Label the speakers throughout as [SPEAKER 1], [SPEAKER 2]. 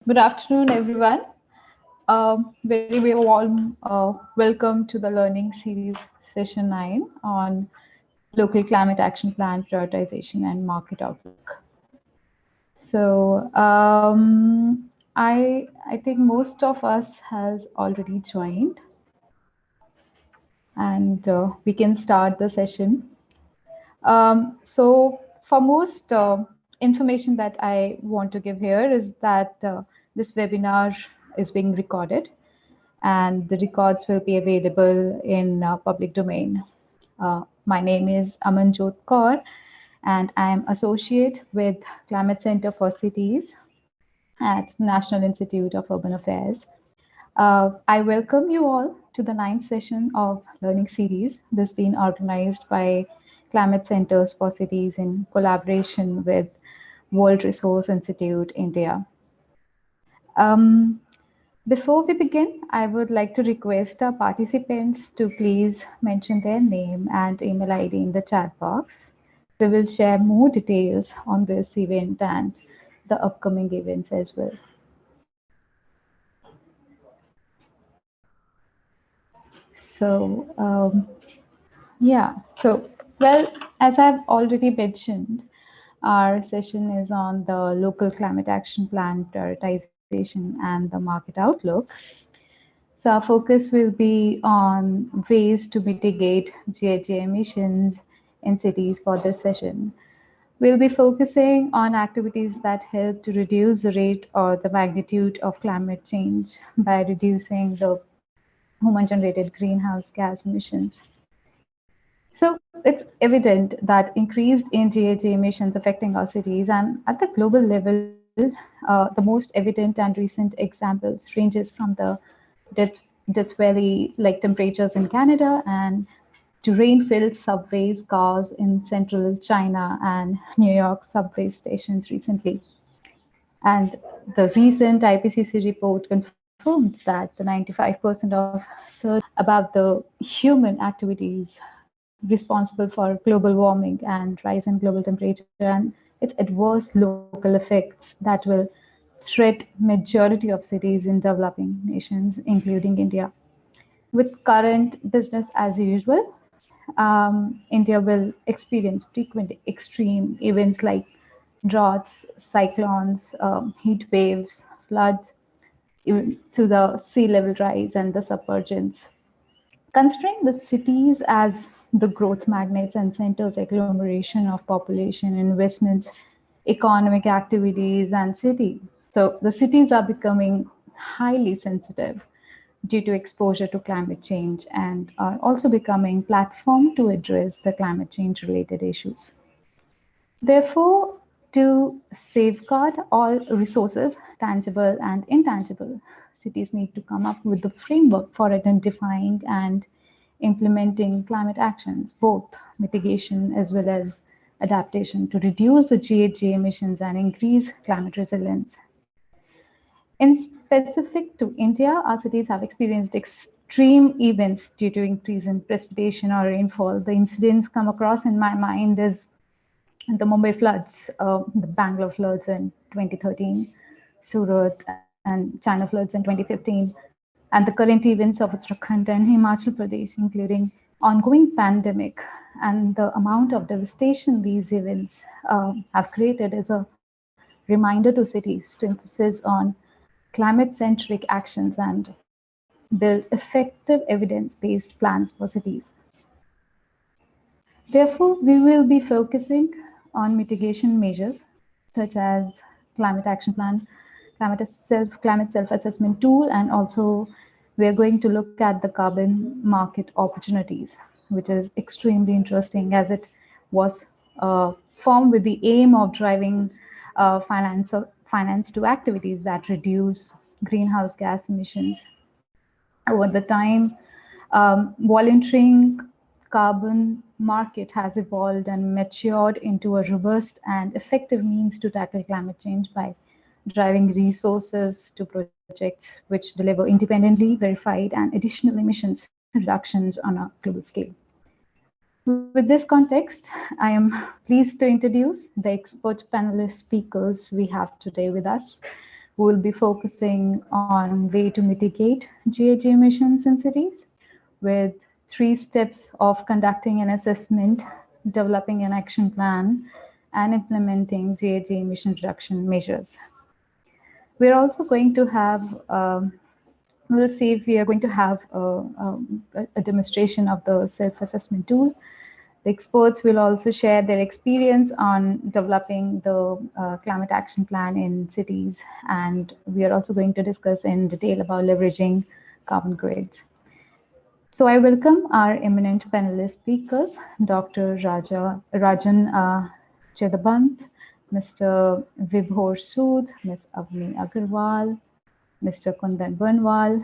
[SPEAKER 1] Good afternoon, everyone. Very warm welcome to the learning series session 9 on local climate action plan, prioritization, and market outlook. So I think most of us has already joined, and we can start the session. So for most information that I want to give here is that this webinar is being recorded and the records will be available in public domain. My name is Amanjot Kaur and I am associate with Climate Center for Cities at National Institute of Urban Affairs. I welcome you all to the 9th session of Learning Series. This being organized by Climate Centers for Cities in collaboration with World Resource Institute, India. Before we begin, I would like to request our participants to please mention their name and email ID in the chat box. We will share more details on this event and the upcoming events as well. So, well, as I've already mentioned, our session is on the local climate action plan prioritization and the market outlook. So our focus will be on ways to mitigate GHG emissions in cities for this session. We'll be focusing on activities that help to reduce the rate or the magnitude of climate change by reducing the human-generated greenhouse gas emissions. So it's evident that increased in GHG emissions affecting our cities and at the global level, the most evident and recent examples ranges from the Death, Death Valley like temperatures in Canada and to rain-filled subways cars in central China and New York subway stations recently. And the recent IPCC report confirms that the 95% of research about the human activities responsible for global warming and rise in global temperature and its adverse local effects that will threat majority of cities in developing nations, including India. With current business as usual, India will experience frequent extreme events like droughts, cyclones, heat waves, floods, even to the sea level rise and the submergence. Considering the cities as the growth magnets and centers agglomeration of population, investments, economic activities, and city. So the cities are becoming highly sensitive due to exposure to climate change and are also becoming platform to address the climate change related issues. Therefore, to safeguard all resources, tangible and intangible, cities need to come up with the framework for identifying and implementing climate actions, both mitigation as well as adaptation to reduce the GHG emissions and increase climate resilience. In specific to India, our cities have experienced extreme events due to increase in precipitation or rainfall. The incidents come across in my mind is the Mumbai floods, the Bangalore floods in 2013, Surat and China floods in 2015, and the current events of Uttarakhand and Himachal Pradesh, including ongoing pandemic and the amount of devastation these events have created is a reminder to cities to emphasize on climate-centric actions and build effective evidence-based plans for cities. Therefore, we will be focusing on mitigation measures such as climate action plan, climate self-assessment tool, and also we are going to look at the carbon market opportunities, which is extremely interesting as it was formed with the aim of driving finance to activities that reduce greenhouse gas emissions. Over the time, volunteering carbon market has evolved and matured into a robust and effective means to tackle climate change by driving resources to projects which deliver independently verified and additional emissions reductions on a global scale. With this context, I am pleased to introduce the expert panelist speakers we have today with us. We'll be focusing on way to mitigate GHG emissions in cities with 3 steps of conducting an assessment, developing an action plan, and implementing GHG emission reduction measures. We're also going to have, we'll see if we are going to have a demonstration of the self-assessment tool. The experts will also share their experience on developing the climate action plan in cities, and we are also going to discuss in detail about leveraging carbon grids. So I welcome our eminent panelist speakers, Dr. Rajan Chedabant, Mr. Vibhor Sood, Ms. Avni Agarwal, Mr. Kundan Banwal,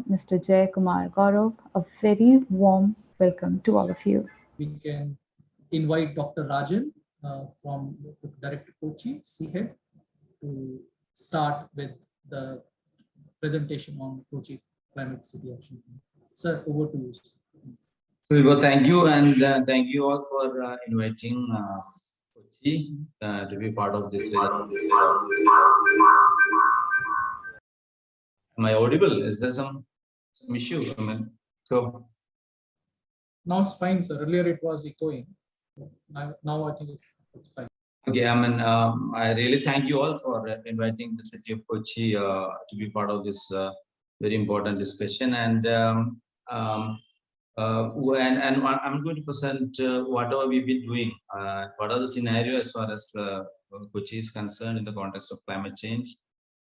[SPEAKER 1] Mr. Jay Kumar Gaurav. A very warm welcome to all of you.
[SPEAKER 2] We can invite Dr. Rajan from Director Kochi, CHED, to start with the presentation on Kochi Climate City Action Plan. Sir, over to you.
[SPEAKER 3] Well, thank you, and thank you all for inviting Kochi to be part of this. Am I audible? Is there some issue? I mean, so.
[SPEAKER 2] Now it's fine, sir. Earlier it was echoing. Now I think it's fine.
[SPEAKER 3] Okay, I mean, I really thank you all for inviting the city of Kochi to be part of this very important discussion. And I'm going to present whatever we've been doing, what are the scenarios as far as Kochi is concerned in the context of climate change,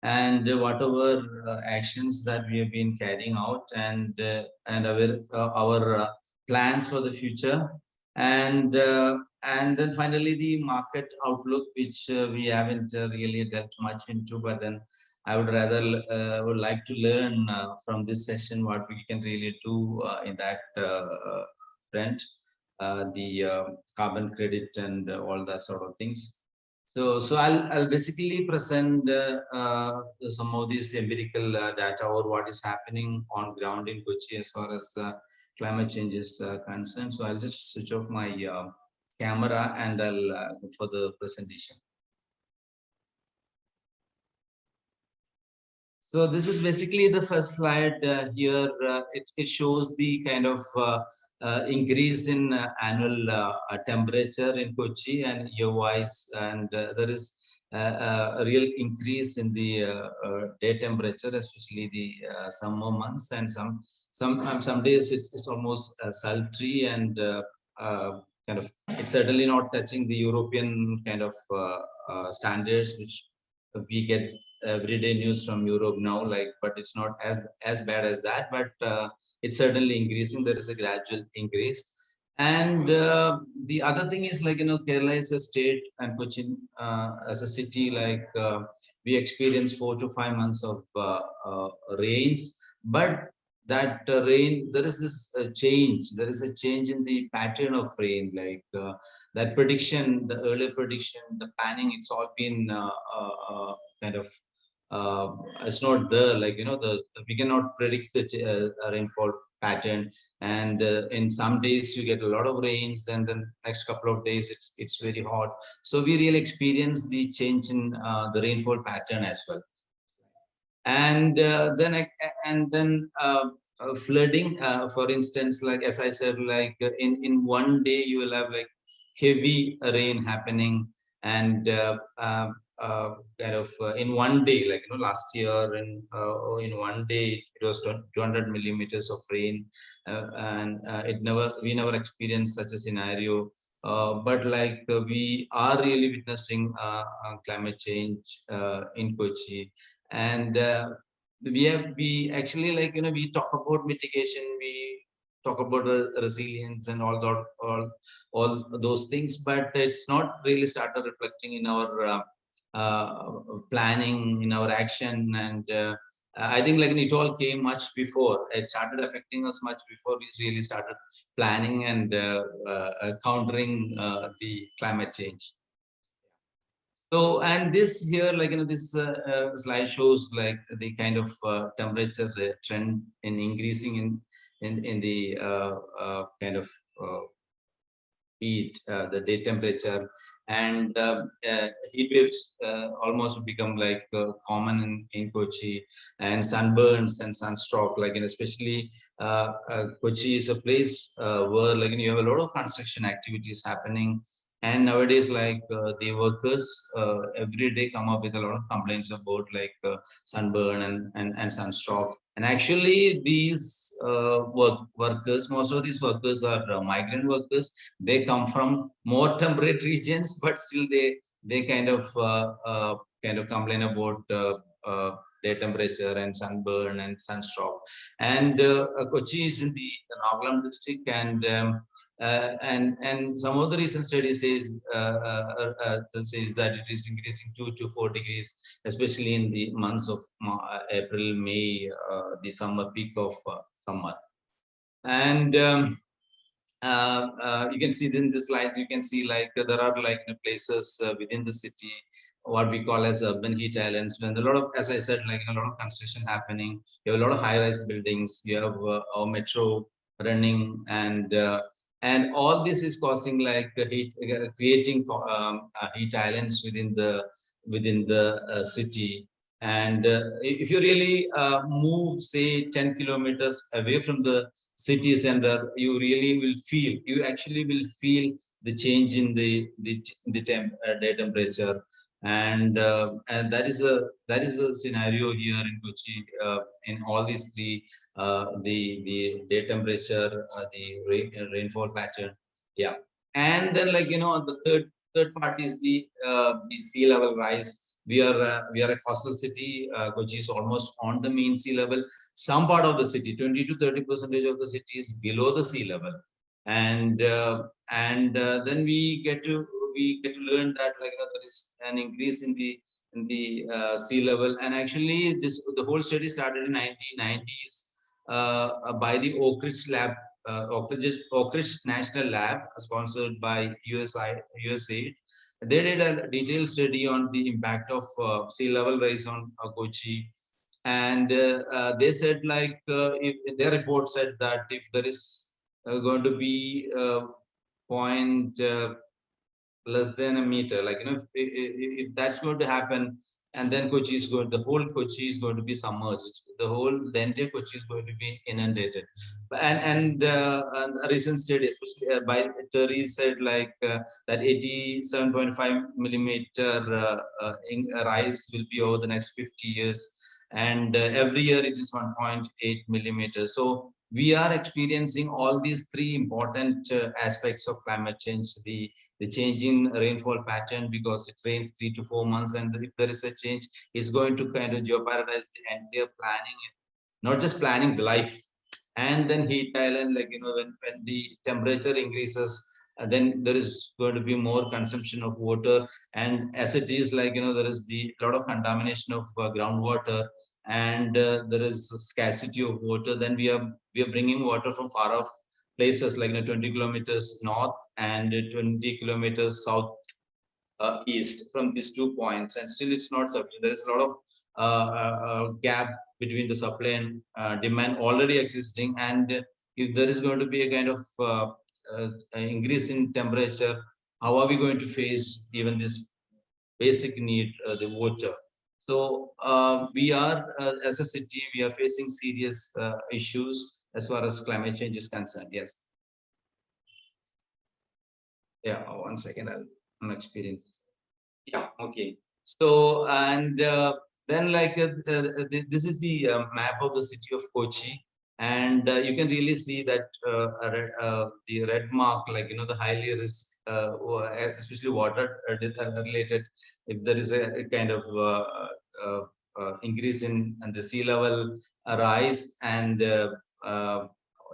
[SPEAKER 3] and whatever actions that we have been carrying out, and our plans for the future, and then finally the market outlook, which we haven't really delved much into, but then I would rather would like to learn from this session what we can really do in that front, the carbon credit and all that sort of things. So I'll basically present some of these empirical data or what is happening on ground in Kochi as far as climate change is concerned. So I'll just switch off my camera and I'll go for the presentation. So this is basically the first slide here. It shows the kind of increase in annual temperature in Kochi and year-wise, and there is a real increase in the day temperature, especially the summer months, and some days it's almost sultry and kind of, it's certainly not touching the European kind of standards which we get everyday news from Europe now, like, but it's not as bad as that, but it's certainly increasing. There is a gradual increase. And the other thing is, like, Kerala is a state and Cochin as a city, like we experience 4 to 5 months of rains, but that rain, there is this change. There is a change in the pattern of rain, like that prediction, the earlier prediction, the planning, it's all been kind of it's not there, like, we cannot predict the rainfall pattern, and in some days you get a lot of rains, and then next couple of days it's very hot. So we really experience the change in the rainfall pattern as well. And then flooding, for instance, like as I said, like in one day you will have like heavy rain happening, and kind of in one day, like last year, in one day it was 200 millimeters of rain, and we never experienced such a scenario. But like we are really witnessing climate change in Kochi, and we actually, like, we talk about mitigation, we talk about resilience and all those things, but it's not really started reflecting in our planning, in our action. And I think, like, it all came much before. It started affecting us much before we really started planning and countering the climate change. So, and this here, like, this slide shows like the kind of temperature, the trend in increasing in the kind of heat, the day temperature, and heat waves almost become like common in Kochi, and sunburns and sunstroke, like, and especially Kochi is a place where, like, you have a lot of construction activities happening. And nowadays, like, the workers every day come up with a lot of complaints about, like, sunburn and sunstroke. And actually, these workers, most of these workers are migrant workers. They come from more temperate regions, but still they kind of complain about day temperature and sunburn and sunstroke. And Kochi is in the Nagaland district, and some of the recent studies says that it is increasing 2 to 4 degrees, especially in the months of April, May, the summer peak of summer. And you can see in this slide, you can see, like, there are, like, places within the city, what we call as urban heat islands, when a lot of, as I said, like, a lot of construction happening. You have a lot of high-rise buildings, you have our metro running, and all this is causing, like, heat, creating heat islands within the city. And if you really move, say, 10 kilometers away from the city center, you really will feel, you actually will feel the change in the day temperature. And that is a scenario here in Kochi, in all these three, the day temperature, the rainfall pattern. Yeah. And then, like, the third part is the sea level rise. We are a coastal city. Kochi is almost on the mean sea level. Some part of the city, 20 to 30% of the city, is below the sea level, and then we get to learn that, like, there is an increase in the sea level. And actually, the whole study started in 1990s by the Oak Ridge Lab, Oak Ridge National Lab, sponsored by USAID. They did a detailed study on the impact of sea level rise on Kochi. And they said, like, if their report said that if there is going to be point less than a meter, like, if that's going to happen, and then the whole Kochi is going to be submerged. The entire Kochi is going to be inundated. And a recent study, especially by Terry, said, like, that 87.5 millimeter rise will be over the next 50 years, and every year it is 1.8 millimeters. So we are experiencing all these three important aspects of climate change: the changing rainfall pattern, because it rains 3 to 4 months, and if there is a change, it's going to kind of jeopardize the entire planning, not just planning, life. And then heat island, like, when the temperature increases, then there is going to be more consumption of water. And as it is, like, there is the lot of contamination of groundwater, and there is scarcity of water. Then we are bringing water from far off places, like, 20 kilometers north and 20 kilometers south east from these 2 points, and still it's not sufficient. There is a lot of gap between the supply and demand already existing. And if there is going to be a kind of increase in temperature, how are we going to face even this basic need, the water? So we are, as a city, we are facing serious issues as far as climate change is concerned. Yes. Yeah. 1 second. I'm experiencing. Yeah. Okay. So, and then, like, this is the map of the city of Kochi, and you can really see that the red mark, like, the highly risk, especially water related. If there is a kind of increase in the sea level rise, and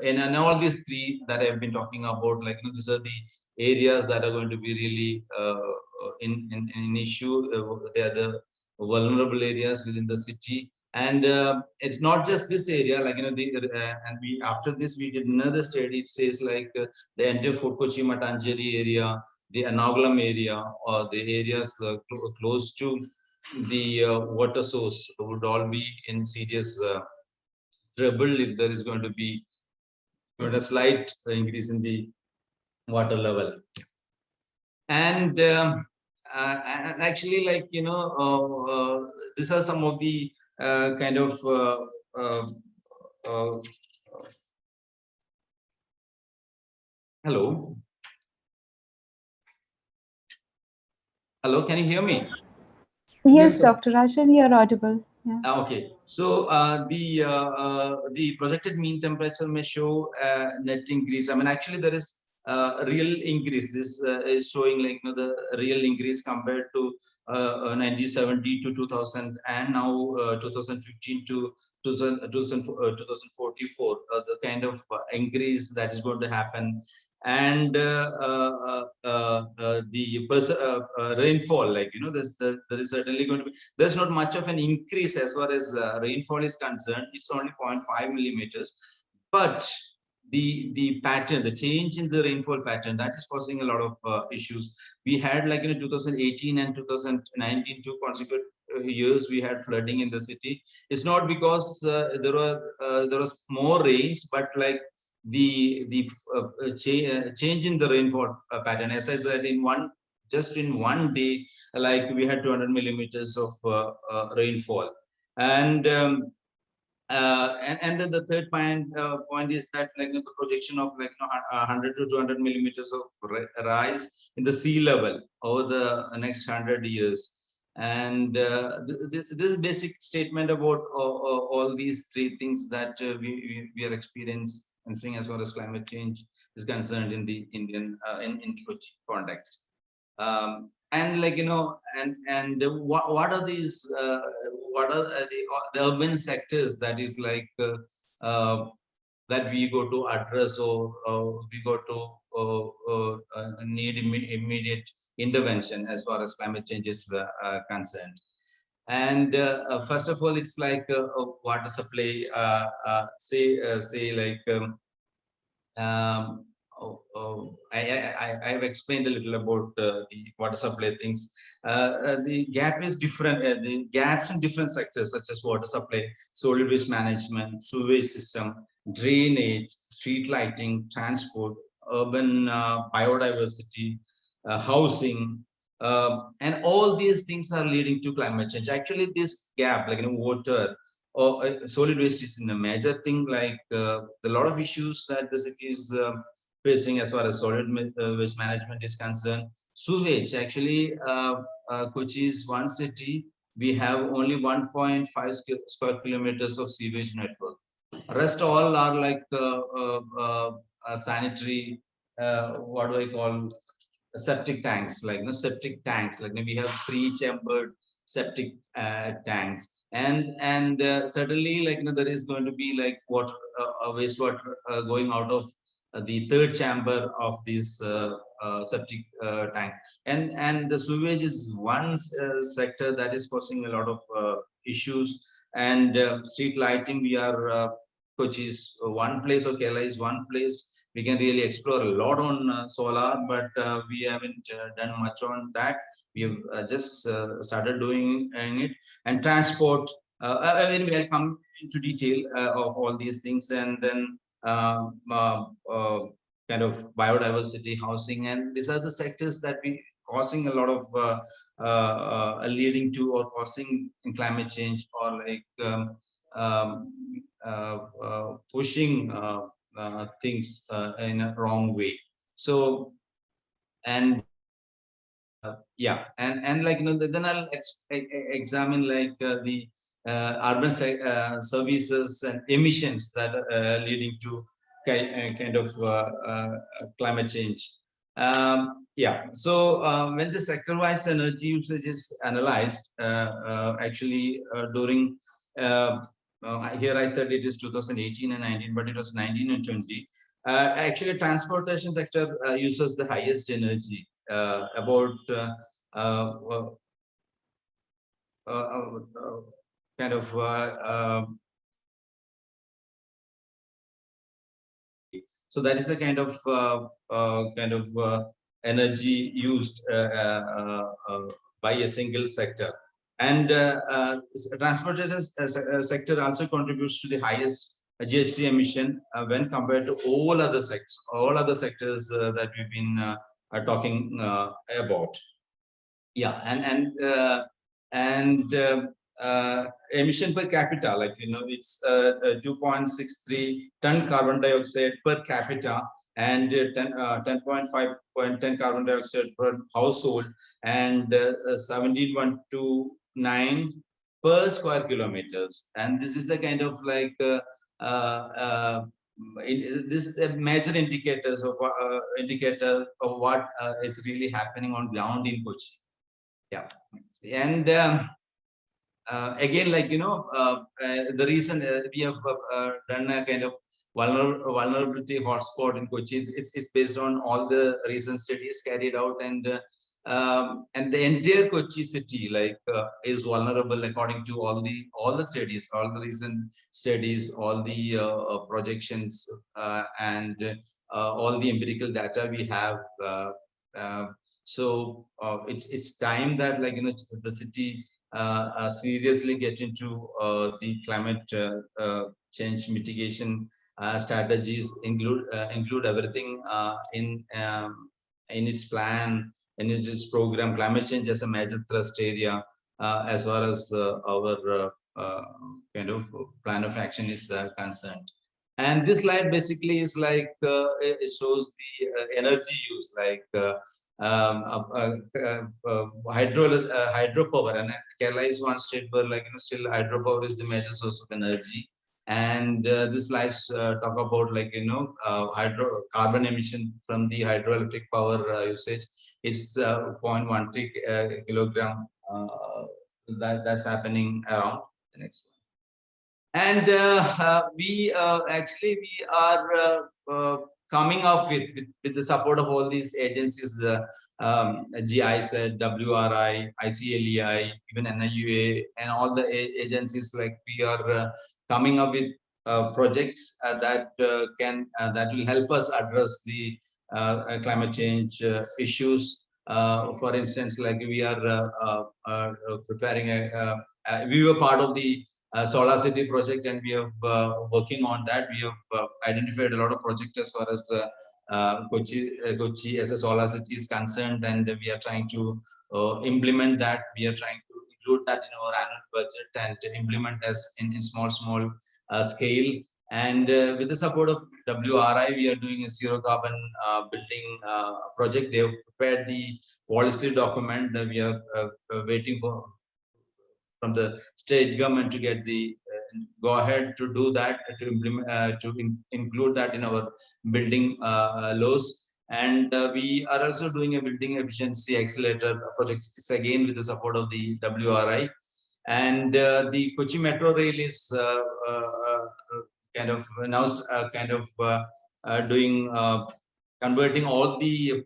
[SPEAKER 3] and all these three that I've been talking about, like, these are the areas that are going to be really in issue. They are the vulnerable areas within the city. And it's not just this area, like, and we, after this, we did another study. It says, like, the entire Fort Kochi Matanjeri area, the Anagulam area, or the areas close to the water source would all be in serious trouble if there is going to be a slight increase in the water level. And actually, like, these are some of the kind of uh, hello. Hello, can you hear me?
[SPEAKER 1] Yes,
[SPEAKER 2] Yes, sir.
[SPEAKER 1] Dr. Rajan, you're audible. Yeah.
[SPEAKER 3] Okay, so the projected mean temperature may show net increase. I mean, actually, there is a real increase. This is showing, like, the real increase compared to 1970 to 2000, and now 2015 to 2044. The kind of increase that is going to happen, and the rainfall, like, there is certainly going to be, there's not much of an increase as far as rainfall is concerned. It's only 0.5 millimeters, but the pattern, the change in the rainfall pattern, that is causing a lot of issues. We had, like, 2018 and 2019, two consecutive years, we had flooding in the city. It's not because there was more rains, but like the change in the rainfall pattern. As I said, just in one day, like, we had 200 millimeters of rainfall. And then the third point is that, like, the projection of, like, 100 to 200 millimeters of rise in the sea level over the next 100 years. And this basic statement about all these three things that we are experiencing as far as climate change is concerned in the in the Kochi context. And, like, and what are these what are the urban sectors that is, like, that we go to address, or we go to need immediate intervention as far as climate change is concerned. And first of all, it's like water supply. Say like I've explained a little about the water supply things. The gap is different. The gaps in different sectors, such as water supply, solid waste management, sewage system, drainage, street lighting, transport, urban biodiversity, housing, and all these things are leading to climate change. Actually, this gap, like, water or solid waste, is in a major thing. Like, a lot of issues that the city is facing as far as solid waste management is concerned. Sewage, actually, Kochi is one city. We have only 1.5 square kilometers of sewage network. Rest all are like sanitary, what do I call, septic tanks, like, septic tanks. Like, we have three-chambered septic tanks, and certainly, like, there is going to be, like, water, wastewater going out of the third chamber of this septic tank. And the sewage is one sector that is causing a lot of issues. And street lighting, we are Kochi is one place, or Kerala is one place. We can really explore a lot on solar, but we haven't done much on that. We have just started doing it. And transport, I mean, we'll come into detail of all these things. And then kind of biodiversity, housing, and these are the sectors that we causing a lot of leading to, or causing in climate change, or like pushing things in a wrong way. So, and yeah, and like, then I'll examine, like, the urban services and emissions that are leading to kind of climate change. Yeah, so when the sector-wise energy usage is analyzed, actually during here I said it is 2018 and 19, but it was 19 and 20. Actually, transportation sector uses the highest energy, about uh, kind of so that is a kind of energy used by a single sector. And transportation sector also contributes to the highest GHG emission when compared to all other sectors that we've been talking about. Yeah, and emission per capita, like it's 2.63 ton carbon dioxide per capita, and 10.5 carbon dioxide per household, and 17.29 per square kilometers. And this is the kind of like this major indicators of indicator of what is really happening on ground in Kochi. Yeah, and again, like the reason we have done a kind of vulnerability hotspot in Kochi is based on all the recent studies carried out, and the entire Kochi city like is vulnerable according to all the studies, all the recent studies, all the projections, and all the empirical data we have. So it's time that like the city seriously get into the climate change mitigation strategies, include everything in its plan, in its program. Climate change as a major thrust area as far as our kind of plan of action is concerned. And this slide basically is like it shows the energy use, like hydropower, and Kerala is one state where like still hydropower is the major source of energy. And this slides talk about like carbon emission from the hydroelectric power usage. It's 0.13 kilogram that's happening around. The next one. And we actually we are coming up with the support of all these agencies, GISET, WRI, ICLEI, even NIUA, and all the agencies. Like we are coming up with projects that that will help us address the climate change issues. For instance, like we are preparing we were part of the Solar City project, and we have working on that. We have identified a lot of projects as far as Kochi as a solar city is concerned, and we are trying to implement that. We are trying to include that in our annual budget and implement as in small scale. And with the support of WRI, we are doing a zero carbon building project. They have prepared the policy document. We are waiting for from the state government to get the go ahead to do that, to implement include that in our building laws. And we are also doing a building efficiency accelerator project. It's again with the support of the WRI. And the Kochi Metro Rail is kind of announced doing converting all the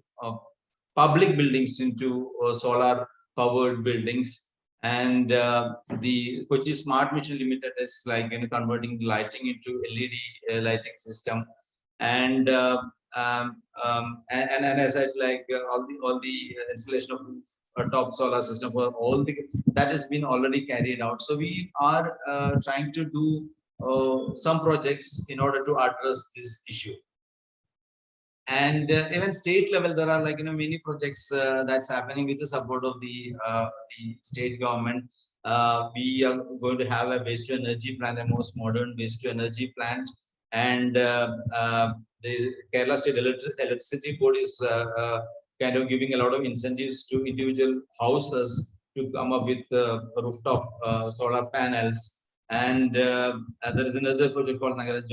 [SPEAKER 3] public buildings into solar powered buildings. And the Kochi Smart Mission Limited is like converting the lighting into LED lighting system. And and as I said, like all the installation of a top solar system for all the that has been already carried out. So we are trying to do some projects in order to address this issue. And even state level, there are like many projects that's happening with the support of the state government. We are going to have a waste to energy plant, a most modern waste to energy plant. And the Kerala State Electricity Board is kind of giving a lot of incentives to individual houses to come up with rooftop solar panels. And there is another project called Nagara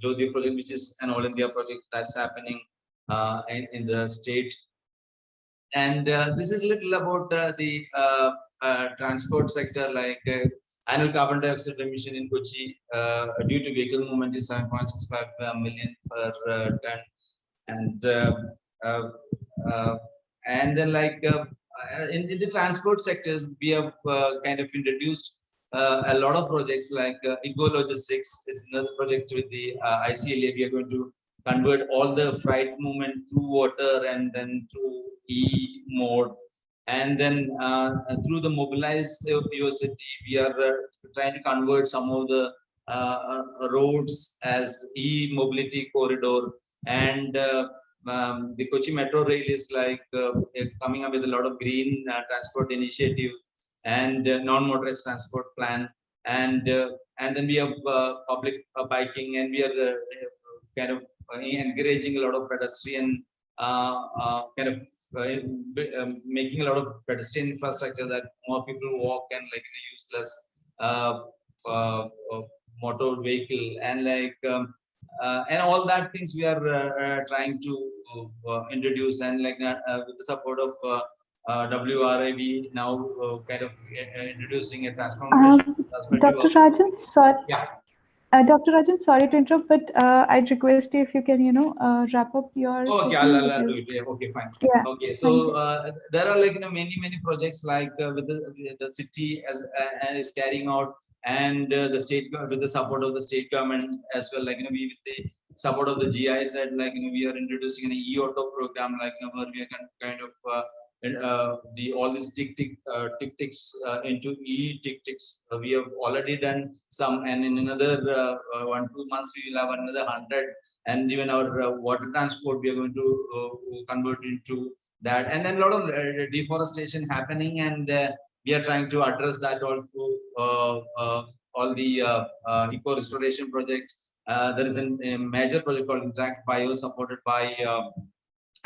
[SPEAKER 3] Jyoti project, which is an all India project that's happening in the state. And this is a little about the transport sector, like annual carbon dioxide emission in Kochi due to vehicle movement is 7.65 million per ton. And then like in the transport sectors, we have kind of introduced a lot of projects. Like Eco Logistics is another project with the ICLA. We are going to convert all the freight movement through water and then through e-mode. And then through the mobilized city, we are trying to convert some of the roads as e-mobility corridor. And the Kochi Metro Rail is like coming up with a lot of green transport initiative and non-motorized transport plan, and then we have public biking, and we are kind of encouraging a lot of pedestrian kind of making a lot of pedestrian infrastructure that more people walk and like use less uh, uh, motor vehicle, and like and all that things we are trying to introduce, and like with the support of WRA, we now kind of introducing a transformation perspective
[SPEAKER 1] Dr.
[SPEAKER 3] of,
[SPEAKER 1] Rajan, sorry.
[SPEAKER 3] yeah.
[SPEAKER 1] Dr. Rajan, sorry to interrupt, but I'd request you if you can, wrap up your
[SPEAKER 3] Okay,
[SPEAKER 1] session
[SPEAKER 3] I'll do
[SPEAKER 1] because,
[SPEAKER 3] it. Yeah, okay, fine.
[SPEAKER 1] yeah,
[SPEAKER 3] Okay,
[SPEAKER 1] thank
[SPEAKER 3] so
[SPEAKER 1] you.
[SPEAKER 3] there are like many projects like with the city as and is carrying out, and the state with the support of the state government as well. Like we with the support of the GI said, like we are introducing an e-auto program, like where we can kind of the all these tick ticks into e-tick ticks. We have already done some, and in another 1-2 months we will have another 100, and even our water transport we are going to convert into that, and then a lot of deforestation happening, and we are trying to address that all through all the eco restoration projects. There is a major project called Interact Bio, supported by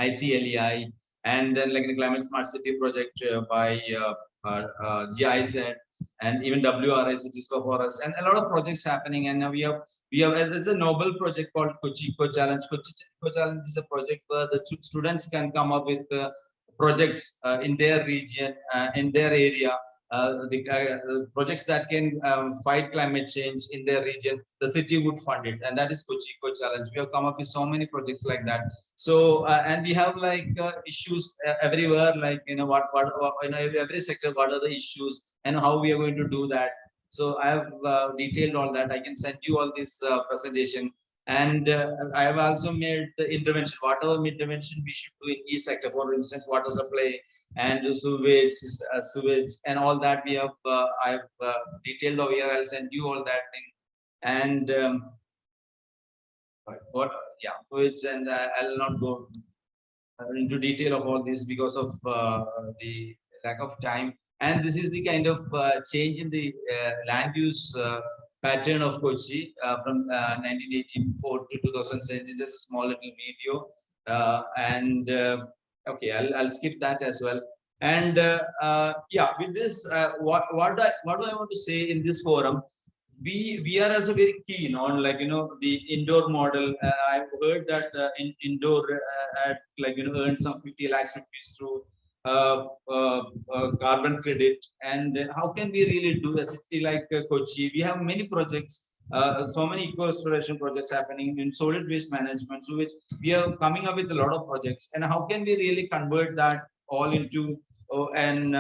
[SPEAKER 3] ICLEI, and then like the climate smart city project by GIZ, and even WRI cities for us, and a lot of projects happening. And now we have there's a noble project called Kochi Eco Challenge. Kochi Eco Challenge is a project where the students can come up with projects in their region, in their area, the projects that can fight climate change in their region. The city would fund it, and that is Kochi Eco Challenge. We have come up with so many projects like that. So and we have like issues everywhere, like what every sector, what are the issues and how we are going to do that. So I have detailed all that. I can send you all this presentation, and I have also made the intervention, whatever intervention we should do in each sector. For instance, water supply and sewage and all that we have I have detailed over here. I'll send you all that thing, and what sewage, and I'll not go into detail of all this because of the lack of time. And this is the kind of change in the land use pattern of Kochi from 1984 to 2017. Just a small little video, and okay, I'll skip that as well. And yeah, with this, what do I want to say in this forum? We are also very keen on the indoor model. I've heard that in indoor at earn some 50 lakhs rupees through carbon credit. And how can we really do a city like Kochi? We have many projects, so many eco restoration projects happening in solid waste management, so which we are coming up with a lot of projects. And how can we really convert that all into an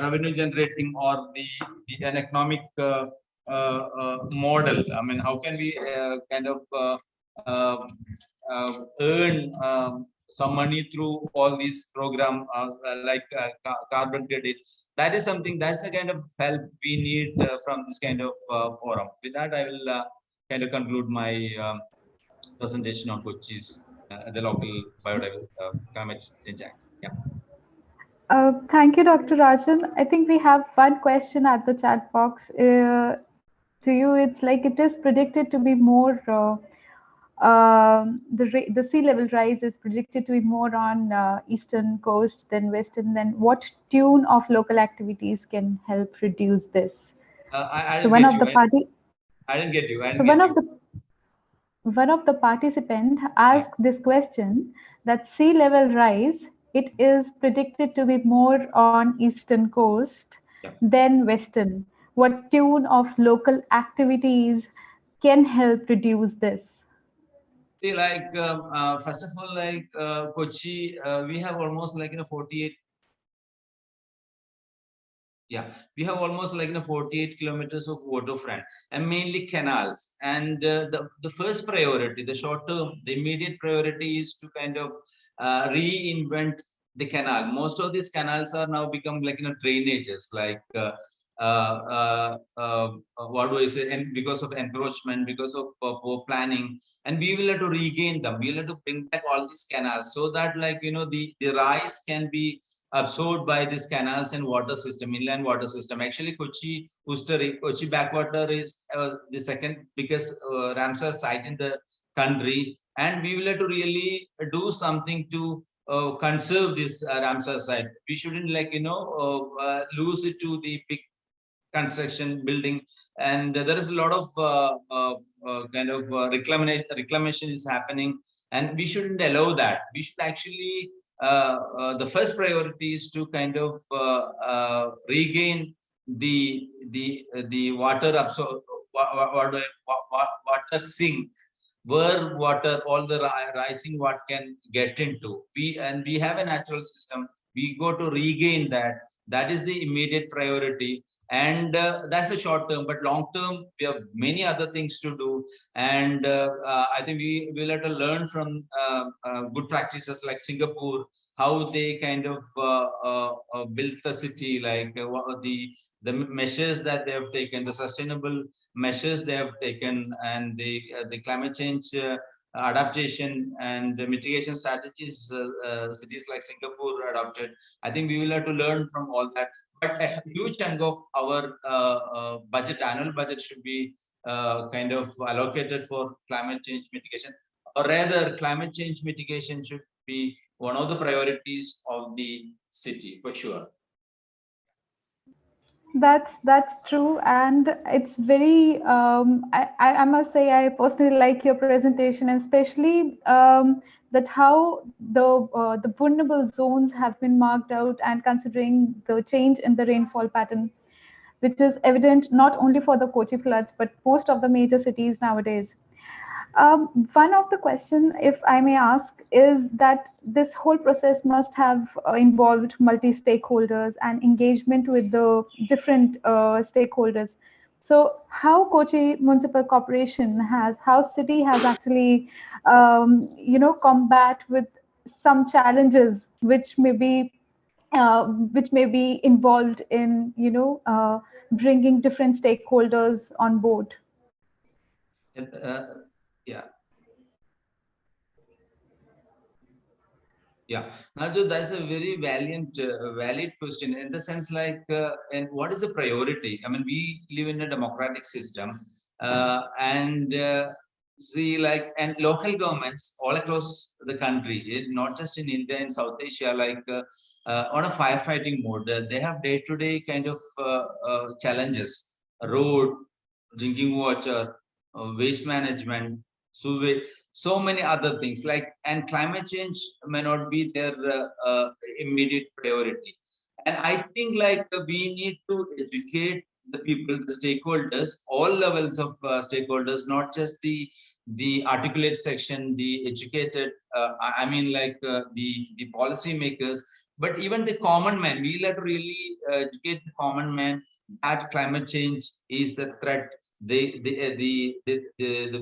[SPEAKER 3] revenue generating, or an economic model? I mean, how can we kind of uh, earn some money through all these program like carbon credit? That is something, that's the kind of help we need from this kind of forum. With that, I will kind of conclude my presentation on Kochi's the local climate change act. Yeah.
[SPEAKER 1] Thank you, Dr. Rajan. I think we have one question at the chat box. To you, it's like it is predicted to be more. The sea level rise is predicted to be more on eastern coast than western. Then, what tune of local activities can help reduce this?
[SPEAKER 3] I
[SPEAKER 1] So
[SPEAKER 3] didn't
[SPEAKER 1] one
[SPEAKER 3] get
[SPEAKER 1] of
[SPEAKER 3] you.
[SPEAKER 1] the party.
[SPEAKER 3] I didn't get you. I
[SPEAKER 1] So
[SPEAKER 3] didn't get you.
[SPEAKER 1] one of the participant asked this question, that sea level rise, it is predicted to be more on eastern coast than western. What tune of local activities can help reduce this?
[SPEAKER 3] See, like first of all, like Kochi, we have almost 48. Yeah, we have almost 48 kilometers of waterfront, and mainly canals. And the first priority, the short term, the immediate priority is to kind of reinvent the canal. Most of these canals are now become drainages, like what do I say, and because of encroachment, because of poor planning, and we will have to regain them. We will have to bring back all these canals so that, like, the rise can be absorbed by these canals and water system, inland water system. Actually, Kochi backwater is the second biggest Ramsar site in the country, and we will have to really do something to conserve this Ramsar site. We shouldn't, like, lose it to the big construction building, and there is a lot of kind of reclamation is happening, and we shouldn't allow that. We should actually the first priority is to kind of regain the water absorb water sink, where water, all the rising water can get into. We have a natural system. We go to regain that. That is the immediate priority, and that's a short term. But long term, we have many other things to do, and I think we will have to learn from good practices like Singapore, how they kind of built the city, like the measures that they have taken, the sustainable measures they have taken, and the climate change adaptation and mitigation strategies cities like Singapore adopted. I think we will have to learn from all that. But a huge chunk of our annual budget should be kind of allocated for climate change mitigation, or rather, climate change mitigation should be one of the priorities of the city for sure.
[SPEAKER 1] That's true, and it's very. I must say I personally like your presentation, and especially that how the vulnerable zones have been marked out, and considering the change in the rainfall pattern, which is evident not only for the Kochi floods but most of the major cities nowadays. One of the question, if I may ask, is that this whole process must have involved multi-stakeholders and engagement with the different stakeholders. So, how Kochi Municipal Corporation how city has actually, combat with some challenges which may be involved in, bringing different stakeholders on board.
[SPEAKER 3] And, yeah. Yeah, Naju, that's a very valid question in the sense, like, and what is the priority? I mean, we live in a democratic system, and see, like, and local governments all across the country, not just in India and South Asia, like, on a firefighting mode, they have day-to-day kind of challenges: road, drinking water, waste management, sewage, so many other things, like, and climate change may not be their immediate priority. And I think, like, we need to educate the people, the stakeholders, all levels of stakeholders, not just the articulate section, the educated, I mean, like, the policy makers, but even the common man. We'll have to really educate the common man that climate change is a threat. The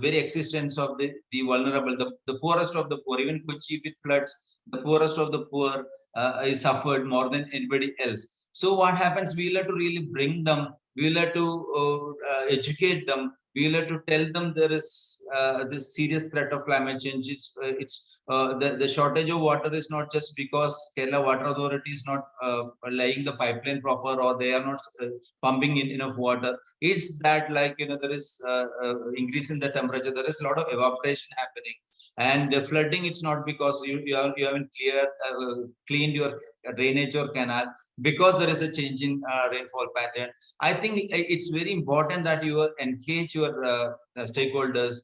[SPEAKER 3] very existence of the vulnerable, the poorest of the poor, even Kochi, if it floods, the poorest of the poor is suffered more than anybody else. So what happens? We'll have to really bring them. We'll have to educate them. We'll have to tell them there is this serious threat of climate change. The shortage of water is not just because Kerala Water Authority is not laying the pipeline proper, or they are not pumping in enough water. It's that, like, there is increase in the temperature. There is a lot of evaporation happening, and flooding. It's not because you haven't cleaned your drainage or canal, because there is a change in rainfall pattern. I think it's very important that you engage your stakeholders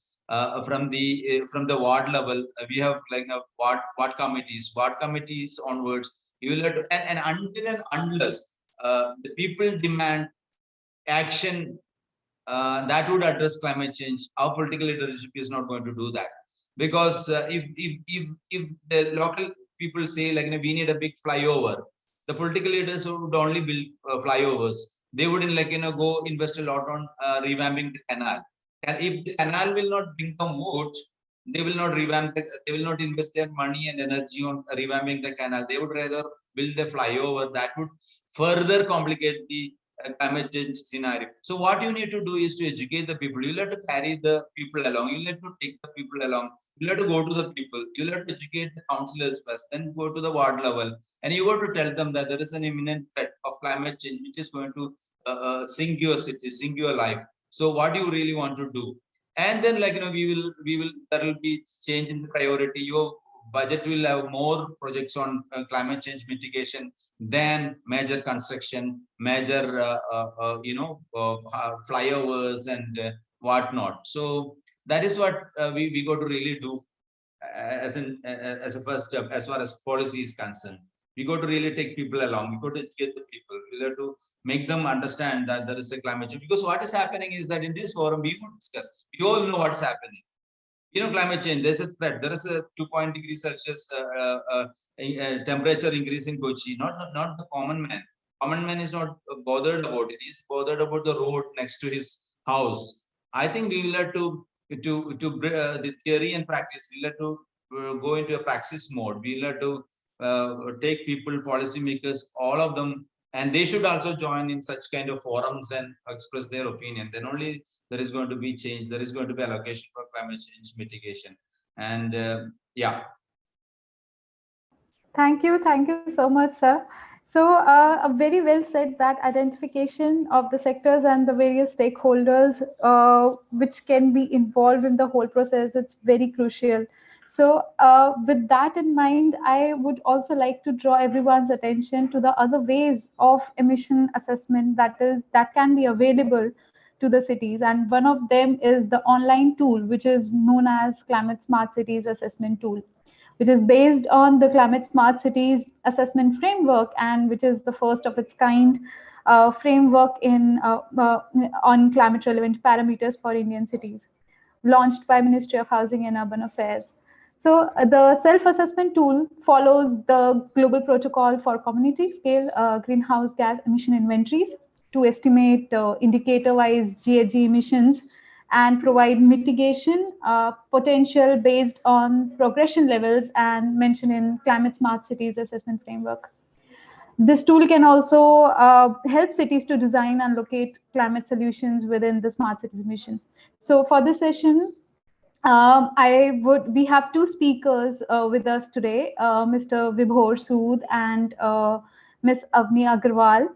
[SPEAKER 3] from the ward level. We have, like, ward committees onwards. You will have to, and until and unless the people demand action that would address climate change, our political leadership is not going to do that. Because if the local people say, like, we need a big flyover, the political leaders would only build flyovers. They wouldn't, like, go invest a lot on revamping the canal. And if the canal will not bring the vote, they will not they will not invest their money and energy on revamping the canal. They would rather build a flyover that would further complicate the climate change scenario. So what you need to do is to educate the people. You'll have to carry the people along. You'll have to take the people along. You'll have to go to the people. You'll have to educate the councillors first, then go to the ward level. And you got to tell them that there is an imminent threat of climate change, which is going to sink your city, sink your life. So what do you really want to do? And then, like, there will be change in the priority. Your budget will have more projects on climate change mitigation than major construction, major flyovers and whatnot. So that is what we got to really do as a first step as far as policy is concerned. We got to really take people along. We got to educate the people. We have to make them understand that there is a climate change. Because what is happening is that in this forum, we would discuss. We all know what's happening. Climate change, there's a threat. There is a 2 degrees Celsius temperature increase in Kochi. Not the common man. Common man is not bothered about it. He's bothered about the road next to his house. I think we will have to the theory and practice. We'll have to go into a praxis mode. We'll have to take people, policymakers, all of them, and they should also join in such kind of forums and express their opinion. Then only there is going to be change. There is going to be allocation for climate change mitigation. And yeah.
[SPEAKER 1] Thank you so much, sir. So very well said that identification of the sectors and the various stakeholders which can be involved in the whole process, it's very crucial. So with that in mind, I would also like to draw everyone's attention to the other ways of emission assessment that can be available to the cities. And one of them is the online tool, which is known as Climate Smart Cities Assessment Tool, which is based on the Climate Smart Cities Assessment Framework, and which is the first of its kind framework on climate relevant parameters for Indian cities, launched by Ministry of Housing and Urban Affairs. So the self-assessment tool follows the global protocol for community scale greenhouse gas emission inventories to estimate indicator-wise GHG emissions and provide mitigation potential based on progression levels and mentioned in Climate Smart Cities Assessment Framework. This tool can also help cities to design and locate climate solutions within the Smart Cities mission. So for this session, we have two speakers with us today, Mr. Vibhor Sood and Ms. Avni Agarwal.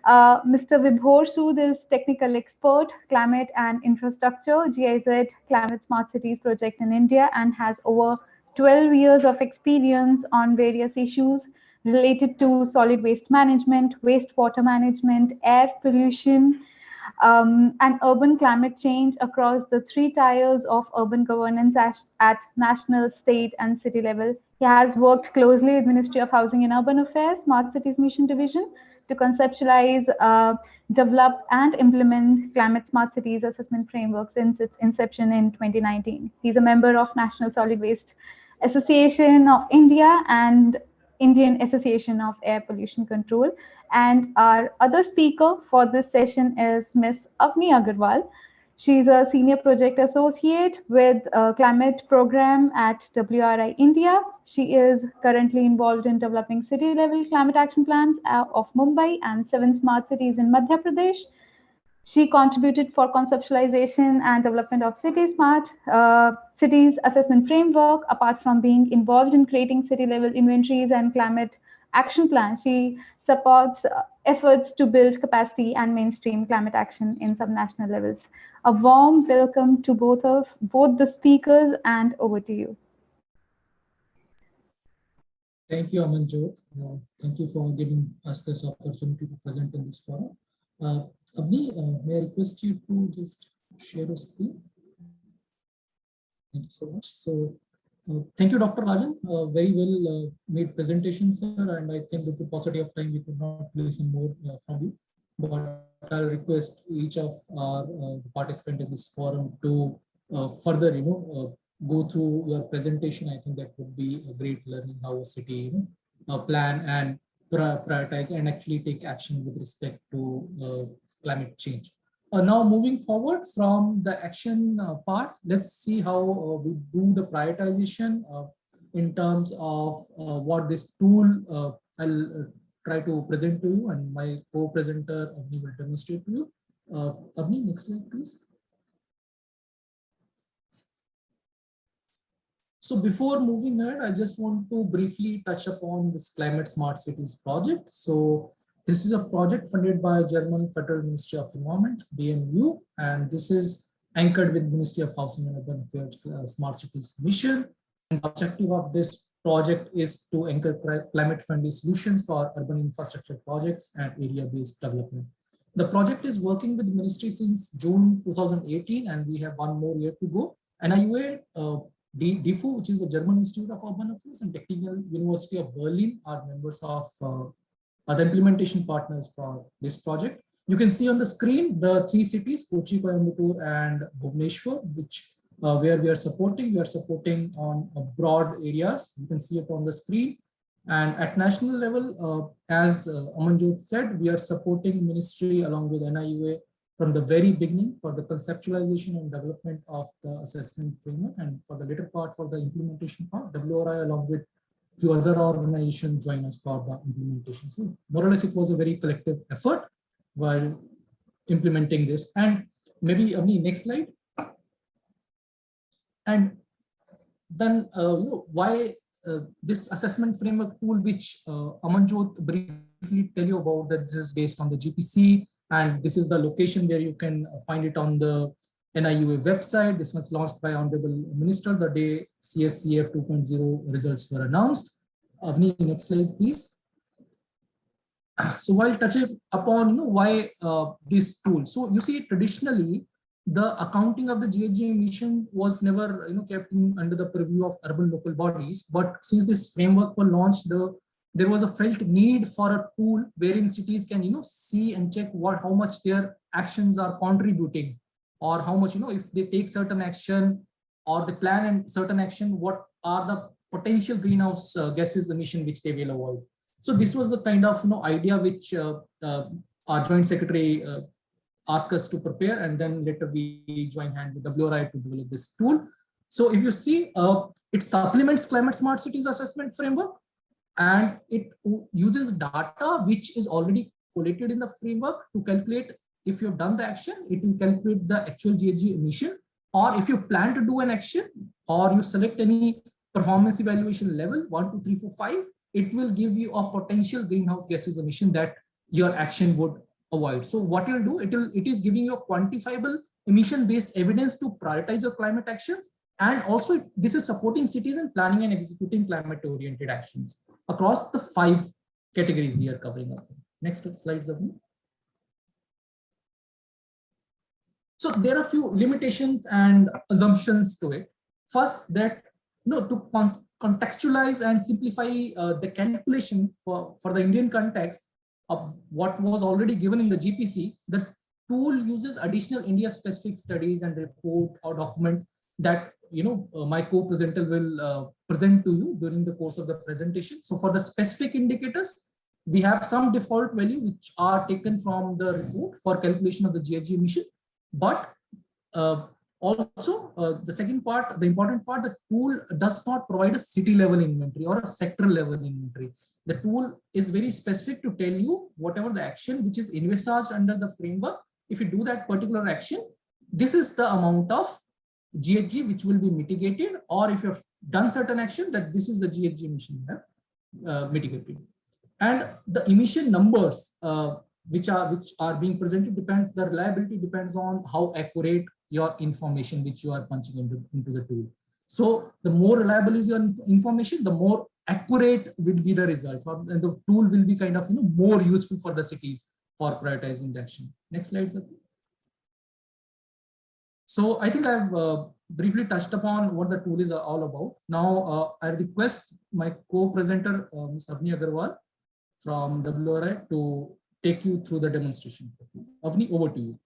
[SPEAKER 1] Mr. Vibhor Sood is technical expert, climate and infrastructure, GIZ Climate Smart Cities project in India, and has over 12 years of experience on various issues related to solid waste management, wastewater management, air pollution, and urban climate change across the 3 tiers of urban governance at national, state, and city level. He has worked closely with Ministry of Housing and Urban Affairs, Smart Cities Mission Division, to conceptualize, develop, and implement Climate Smart Cities Assessment Framework since its inception in 2019. He's a member of National Solid Waste Association of India and Indian Association of Air Pollution Control. And our other speaker for this session is Ms. Avni Agarwal. She's a senior project associate with a climate program at WRI India. She is currently involved in developing city level climate action plans of Mumbai and 7 smart cities in Madhya Pradesh. She contributed for conceptualization and development of City Smart Cities Assessment Framework. Apart from being involved in creating city-level inventories and climate action plans, she supports efforts to build capacity and mainstream climate action in subnational levels. A warm welcome to both the speakers, and over to you.
[SPEAKER 2] Thank you, Amanjot. Thank you for giving us this opportunity to present in this forum. Avni, may I request you to just share your screen? Thank you so much. So, thank you, Dr. Rajan. Very well made presentation, sir. And I think with the paucity of time, we could not listen more from you. But I'll request each of our participants in this forum to further, go through your presentation. I think that would be a great learning how a city plan and prioritize and actually take action with respect to climate change. Now moving forward from the action part, let's see how we do the prioritization in terms of what this tool, I'll try to present to you, and my co-presenter Avni will demonstrate to you. Avni, next slide, please. So before moving ahead, I just want to briefly touch upon this Climate Smart Cities project. So this is a project funded by German Federal Ministry of Environment, BMU, and this is anchored with Ministry of Housing and Urban Affairs Smart Cities Mission. And the objective of this project is to anchor climate-friendly solutions for urban infrastructure projects and area-based development. The project is working with the ministry since June 2018, and we have one more year to go. NIUA, DIFU, which is the German Institute of Urban Affairs, and Technical University of Berlin are members of the implementation partners for this project. You can see on the screen the three cities, Kochi, Coimbatore, and Bhubaneswar, which where we are supporting. We are supporting on broad areas. You can see it on the screen. And at national level, as Amanjot said, we are supporting ministry along with NIUA from the very beginning for the conceptualization and development of the assessment framework, and for the later part, for the implementation part, WRI along with a few other organizations join us for the implementation. So more or less, it was a very collective effort while implementing this. And maybe Avni, next slide. And then why this assessment framework tool, which Amanjot briefly tell you about, that this is based on the GPC, and this is the location where you can find it on the NIUA website. This was launched by Honorable Minister the day CSCF 2.0 results were announced. Avni, next slide, please. So while touching upon why this tool, so you see traditionally the accounting of the GHG emission was never kept under the purview of urban local bodies, but since this framework was launched, there was a felt need for a tool wherein cities can see and check how much their actions are contributing, or how much if they take certain action or they plan and certain action, what are the potential greenhouse gases emission which they will avoid. So this was the kind of idea which our Joint Secretary asked us to prepare, and then later we join hand with WRI to develop this tool. So if you see, it supplements Climate Smart Cities assessment framework, and it uses data which is already collated in the framework to calculate if you've done the action. It will calculate the actual GHG emission, or if you plan to do an action or you select any performance evaluation level 1, 2, 3, 4, 5, it will give you a potential greenhouse gases emission that your action would avoid. So what you'll do, it is giving you a quantifiable emission-based evidence to prioritize your climate actions, and also this is supporting cities in planning and executing climate-oriented actions across the 5 categories we are covering up. Next slides, Avni. So there are a few limitations and assumptions to it. First, that to contextualize and simplify the calculation for the Indian context of what was already given in the GPC, the tool uses additional India-specific studies and report or document that my co-presenter will present to you during the course of the presentation. So for the specific indicators, we have some default value which are taken from the report for calculation of the GHG emission, but also the second part, the important part, the tool does not provide a city level inventory or a sector level inventory. The tool is very specific to tell you whatever the action which is envisaged under the framework. If you do that particular action, this is the amount of GHG which will be mitigated, or if you have done certain action, that this is the GHG emission you have mitigated. And the emission numbers which are being presented depends, the reliability depends on how accurate your information which you are punching into the tool. So the more reliable is your information, the more accurate will be the result, and the tool will be kind of more useful for the cities for prioritizing the action. Next slide, sir. So I think I've briefly touched upon what the tool is all about. Now I request my co-presenter, Ms. Avni Agarwal from WRI, to take you through the demonstration. Avni, over to you.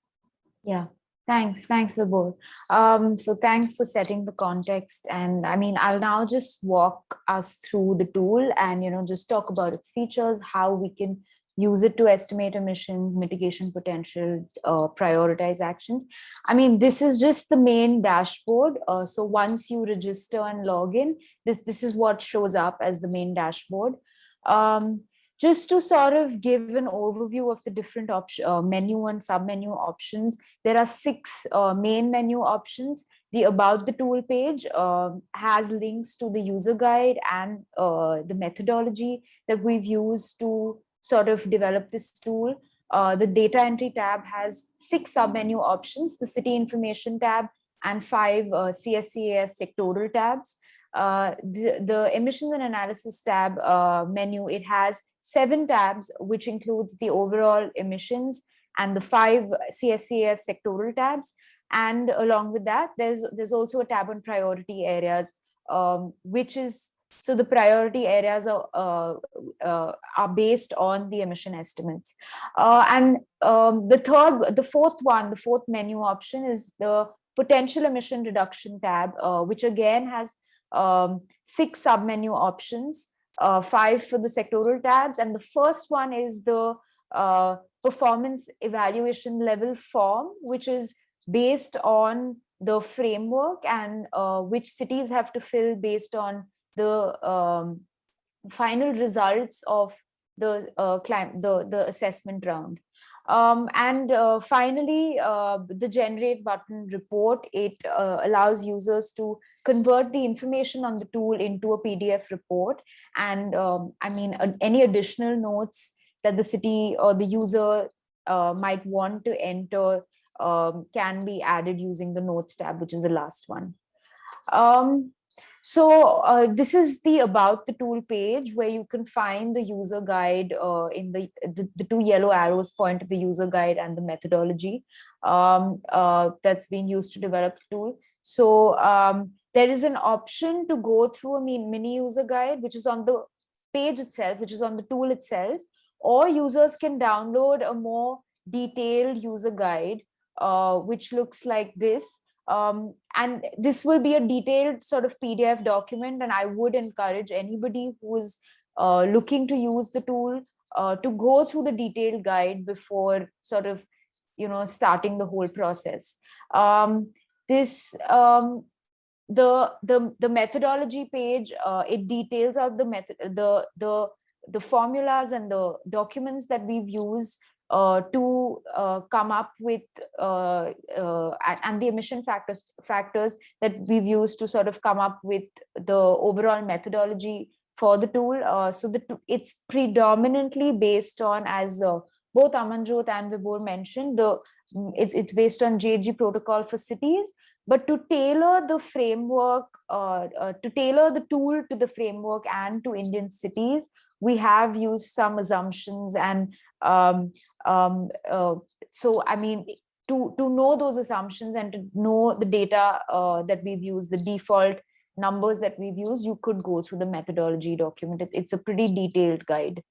[SPEAKER 4] Yeah. Thanks for both. So thanks for setting the context. And I mean, I'll now just walk us through the tool and, just talk about its features, how we can use it to estimate emissions, mitigation potential, prioritize actions. I mean, this is just the main dashboard. So once you register and log in, this is what shows up as the main dashboard. just to sort of give an overview of the different menu and sub-menu options, there are 6 main menu options. The About the Tool page has links to the user guide and the methodology that we've used to sort of develop this tool. The Data Entry tab has 6 sub-menu options, the City Information tab, and 5 CSCAF sectoral tabs. The Emissions and Analysis tab menu, it has 7 tabs, which includes the overall emissions and the 5 CSCAF sectoral tabs. And along with that, there's also a tab on priority areas, which is, so the priority areas are based on the emission estimates. And the fourth menu option is the Potential Emission Reduction tab, which again has 6 sub-menu options, 5 for the sectoral tabs. And the first one is the Performance Evaluation Level form, which is based on the framework and which cities have to fill based on the final results of the assessment round. And finally, the Generate button report, it allows users to convert the information on the tool into a PDF report. And I mean, any additional notes that the city or the user might want to enter can be added using the Notes tab, which is the last one. So this is the About the Tool page, where you can find the user guide in the 2 yellow arrows point to the user guide and the methodology that's been used to develop the tool. So there is an option to go through a mini user guide, which is on the page itself, which is on the tool itself, or users can download a more detailed user guide, which looks like this. And this will be a detailed sort of PDF document, and I would encourage anybody who is looking to use the tool to go through the detailed guide before sort of, you know, starting the whole process. The methodology page, it details out the method, the formulas and the documents that we've used to come up with and the emission factors that we've used to sort of come up with the overall methodology for the tool. So it's predominantly based on, as both Amanjot and Vibhor mentioned, it's based on JG protocol for cities. But to tailor the framework, to tailor the tool to the framework and to Indian cities, we have used some assumptions. And so, I mean, to know those assumptions and to know the data that we've used, the default numbers that we've used, you could go through the methodology document. It's a pretty detailed guide.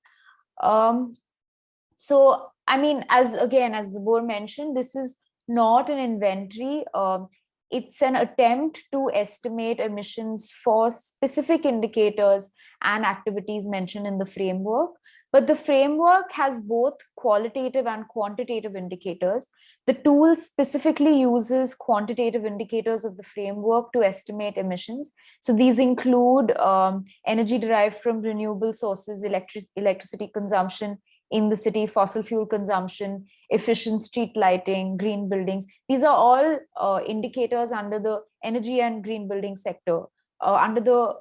[SPEAKER 4] So, I mean, as Vibhor mentioned, this is not an inventory. It's an attempt to estimate emissions for specific indicators and activities mentioned in the framework. But the framework has both qualitative and quantitative indicators. The tool specifically uses quantitative indicators of the framework to estimate emissions. So these include energy derived from renewable sources, electricity consumption in the city, fossil fuel consumption, efficient street lighting, green buildings. These are all indicators under the energy and green building sector. Under the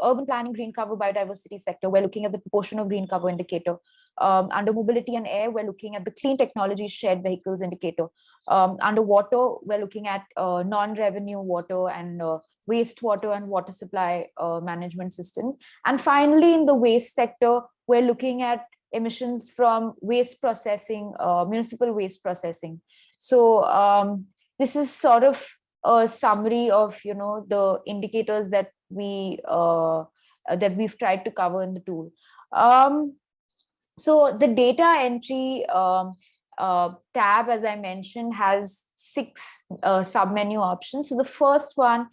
[SPEAKER 4] urban planning, green cover, biodiversity sector, we're looking at the proportion of green cover indicator. Under mobility and air, we're looking at the clean technology shared vehicles indicator. Under water, we're looking at non-revenue water and wastewater and water supply management systems. And finally, in the waste sector, we're looking at emissions from waste processing, municipal waste processing. So this is sort of a summary of, you know, the indicators that we've tried to cover in the tool. So the data entry tab, as I mentioned, has 6 sub-menu options. So the first one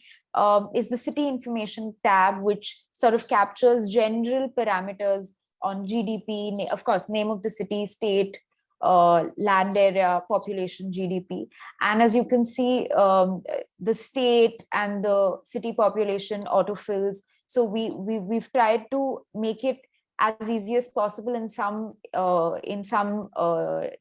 [SPEAKER 4] is the city information tab, which sort of captures general parameters on GDP, of course, name of the city, state, land area, population, GDP. And as you can see, the state and the city population autofills. So we've tried to make it as easy as possible in some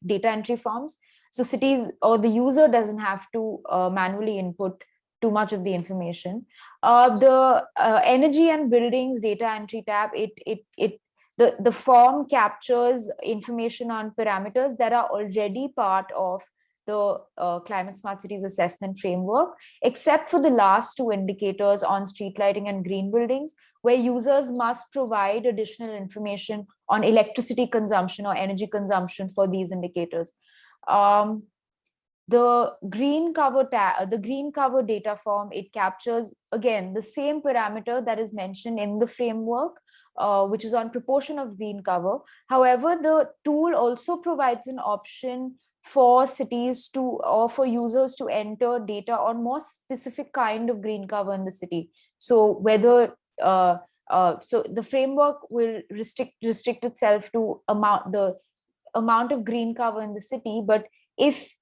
[SPEAKER 4] data entry forms. So cities or the user doesn't have to manually input too much of the information. The energy and buildings data entry tab, the form captures information on parameters that are already part of the climate smart cities assessment framework, except for the last two indicators on street lighting and green buildings, where users must provide additional information on electricity consumption or energy consumption for these indicators. The green cover data form, it captures again the same parameter that is mentioned in the framework, which is on proportion of green cover. However, the tool also provides an option for cities to, or for users to enter data on more specific kind of green cover in the city. So whether so the framework will restrict itself to the amount of green cover in the city, but if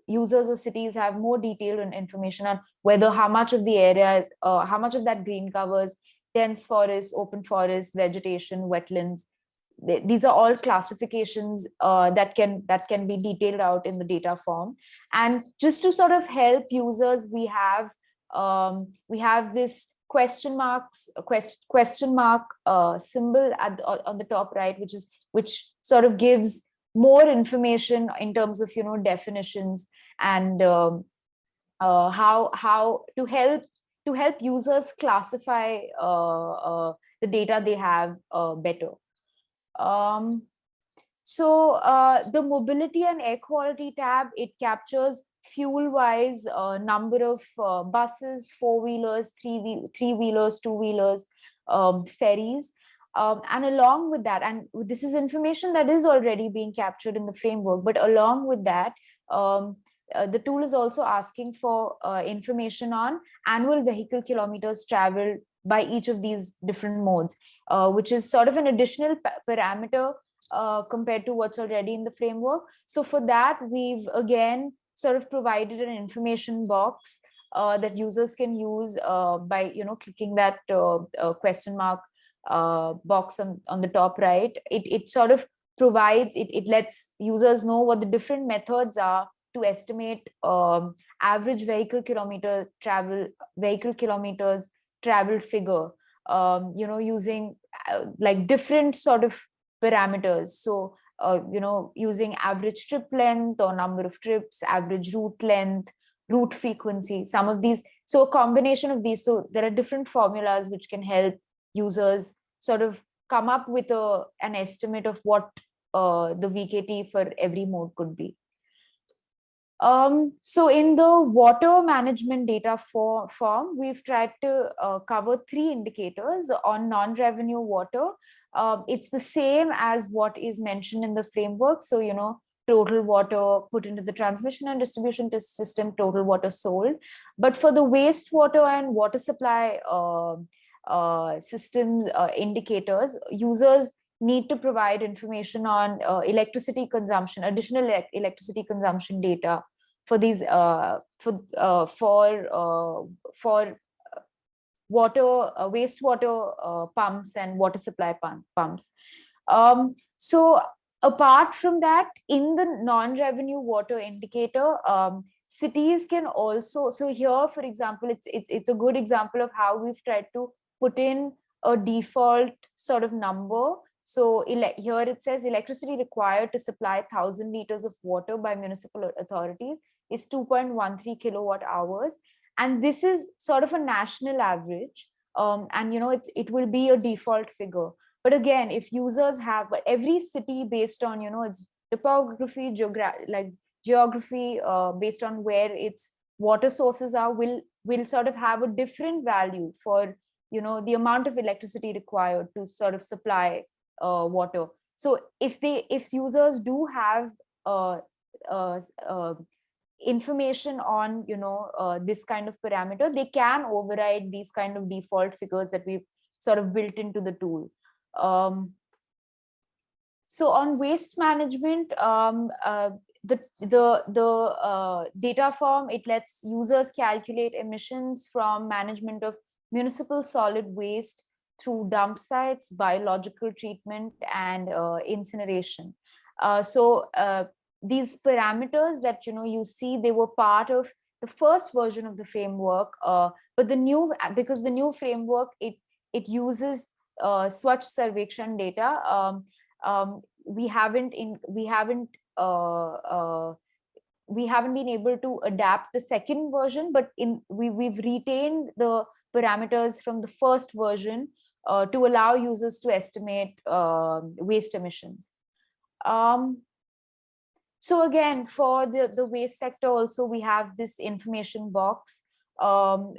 [SPEAKER 4] users or cities have more detailed information on whether how much of the area, how much of that green covers dense forest, open forest, vegetation, wetlands, these are all classifications that can be detailed out in the data form. And just to sort of help users, we have this question mark symbol on the top right, which sort of gives more information in terms of definitions and how to help users classify the data they have better. So the mobility and air quality tab, it captures fuel-wise number of buses, four-wheelers, three-wheelers, two-wheelers, ferries. And along with that, and this is information that is already being captured in the framework, but along with that, the tool is also asking for information on annual vehicle kilometers traveled by each of these different modes, which is sort of an additional parameter compared to what's already in the framework. So for that, we've again sort of provided an information box that users can use by clicking that question mark box on the top right. It sort of provides, it lets users know what the different methods are to estimate average vehicle kilometers traveled figure, using like different sort of parameters. So using average trip length or number of trips, average route length, route frequency, some of these. So a combination of these. So there are different formulas which can help users sort of come up with an estimate of what the VKT for every mode could be. So in the water management data form, we've tried to cover 3 indicators on non-revenue water. It's the same as what is mentioned in the framework. So, total water put into the transmission and distribution system, total water sold. But for the wastewater and water supply systems indicators, users need to provide information on electricity consumption, additional electricity consumption data for these for water, wastewater pumps and water supply pumps. So apart from that, in the non-revenue water indicator, cities can also, so here, for example, it's a good example of how we've tried to put in a default sort of number. So here it says electricity required to supply 1,000 liters of water by municipal authorities is 2.13 kilowatt hours. And this is sort of a national average. And it will be a default figure. But again, if users have, but every city based on, its topography, geography, based on where its water sources are, will sort of have a different value for, the amount of electricity required to sort of supply water. So if users do have information on this kind of parameter, they can override these kind of default figures that we've sort of built into the tool. So on waste management, the data form, it lets users calculate emissions from management of municipal solid waste through dump sites, biological treatment, and incineration. So these parameters that you see, they were part of the first version of the framework, but because the new framework, it uses Swachh Sarvekshan data. We haven't been able to adapt the second version, but we've retained the parameters from the first version to allow users to estimate waste emissions. So again, for the waste sector also, we have this information box,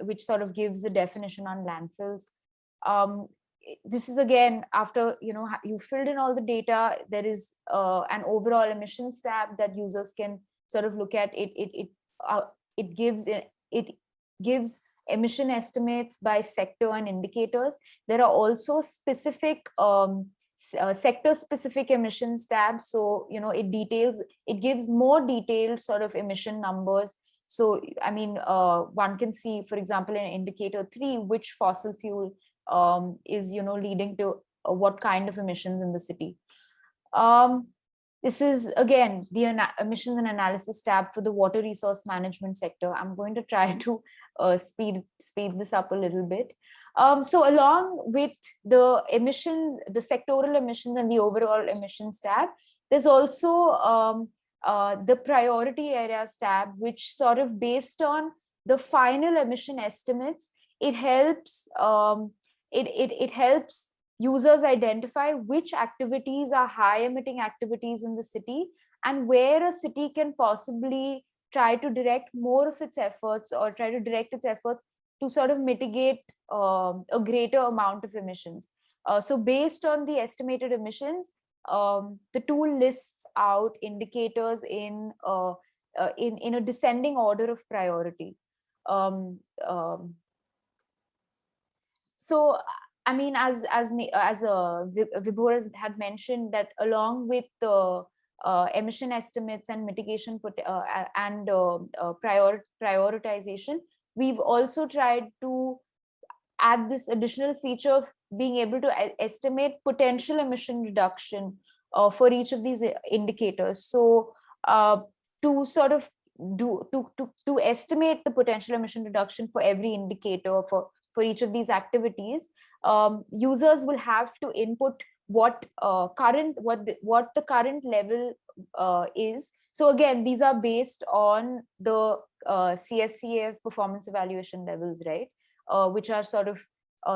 [SPEAKER 4] which sort of gives a definition on landfills. This is again, after you filled in all the data, there is an overall emissions tab that users can sort of look at. It gives emission estimates by sector and indicators. There are also specific sector specific emissions tabs. So it gives more detailed sort of emission numbers. So I mean, one can see, for example, in indicator 3, which fossil fuel is leading to what kind of emissions in the city. This is again the emissions and analysis tab for the water resource management sector. I'm going to try to speed this up a little bit. So along with the emissions, the sectoral emissions and the overall emissions tab, there's also the priority areas tab, which sort of based on the final emission estimates, it helps it helps users identify which activities are high emitting activities in the city, and where a city can possibly try to direct more of its efforts, or try to direct its efforts to sort of mitigate a greater amount of emissions. So based on the estimated emissions, the tool lists out indicators in a descending order of priority. So I mean, as Vibhor had mentioned, that along with the emission estimates and mitigation and prioritization, we've also tried to add this additional feature of being able to estimate potential emission reduction for each of these indicators. So to sort of to estimate the potential emission reduction for every indicator for each of these activities, users will have to input what the current level is. So again, these are based on the CSCF performance evaluation levels, right? Which are sort of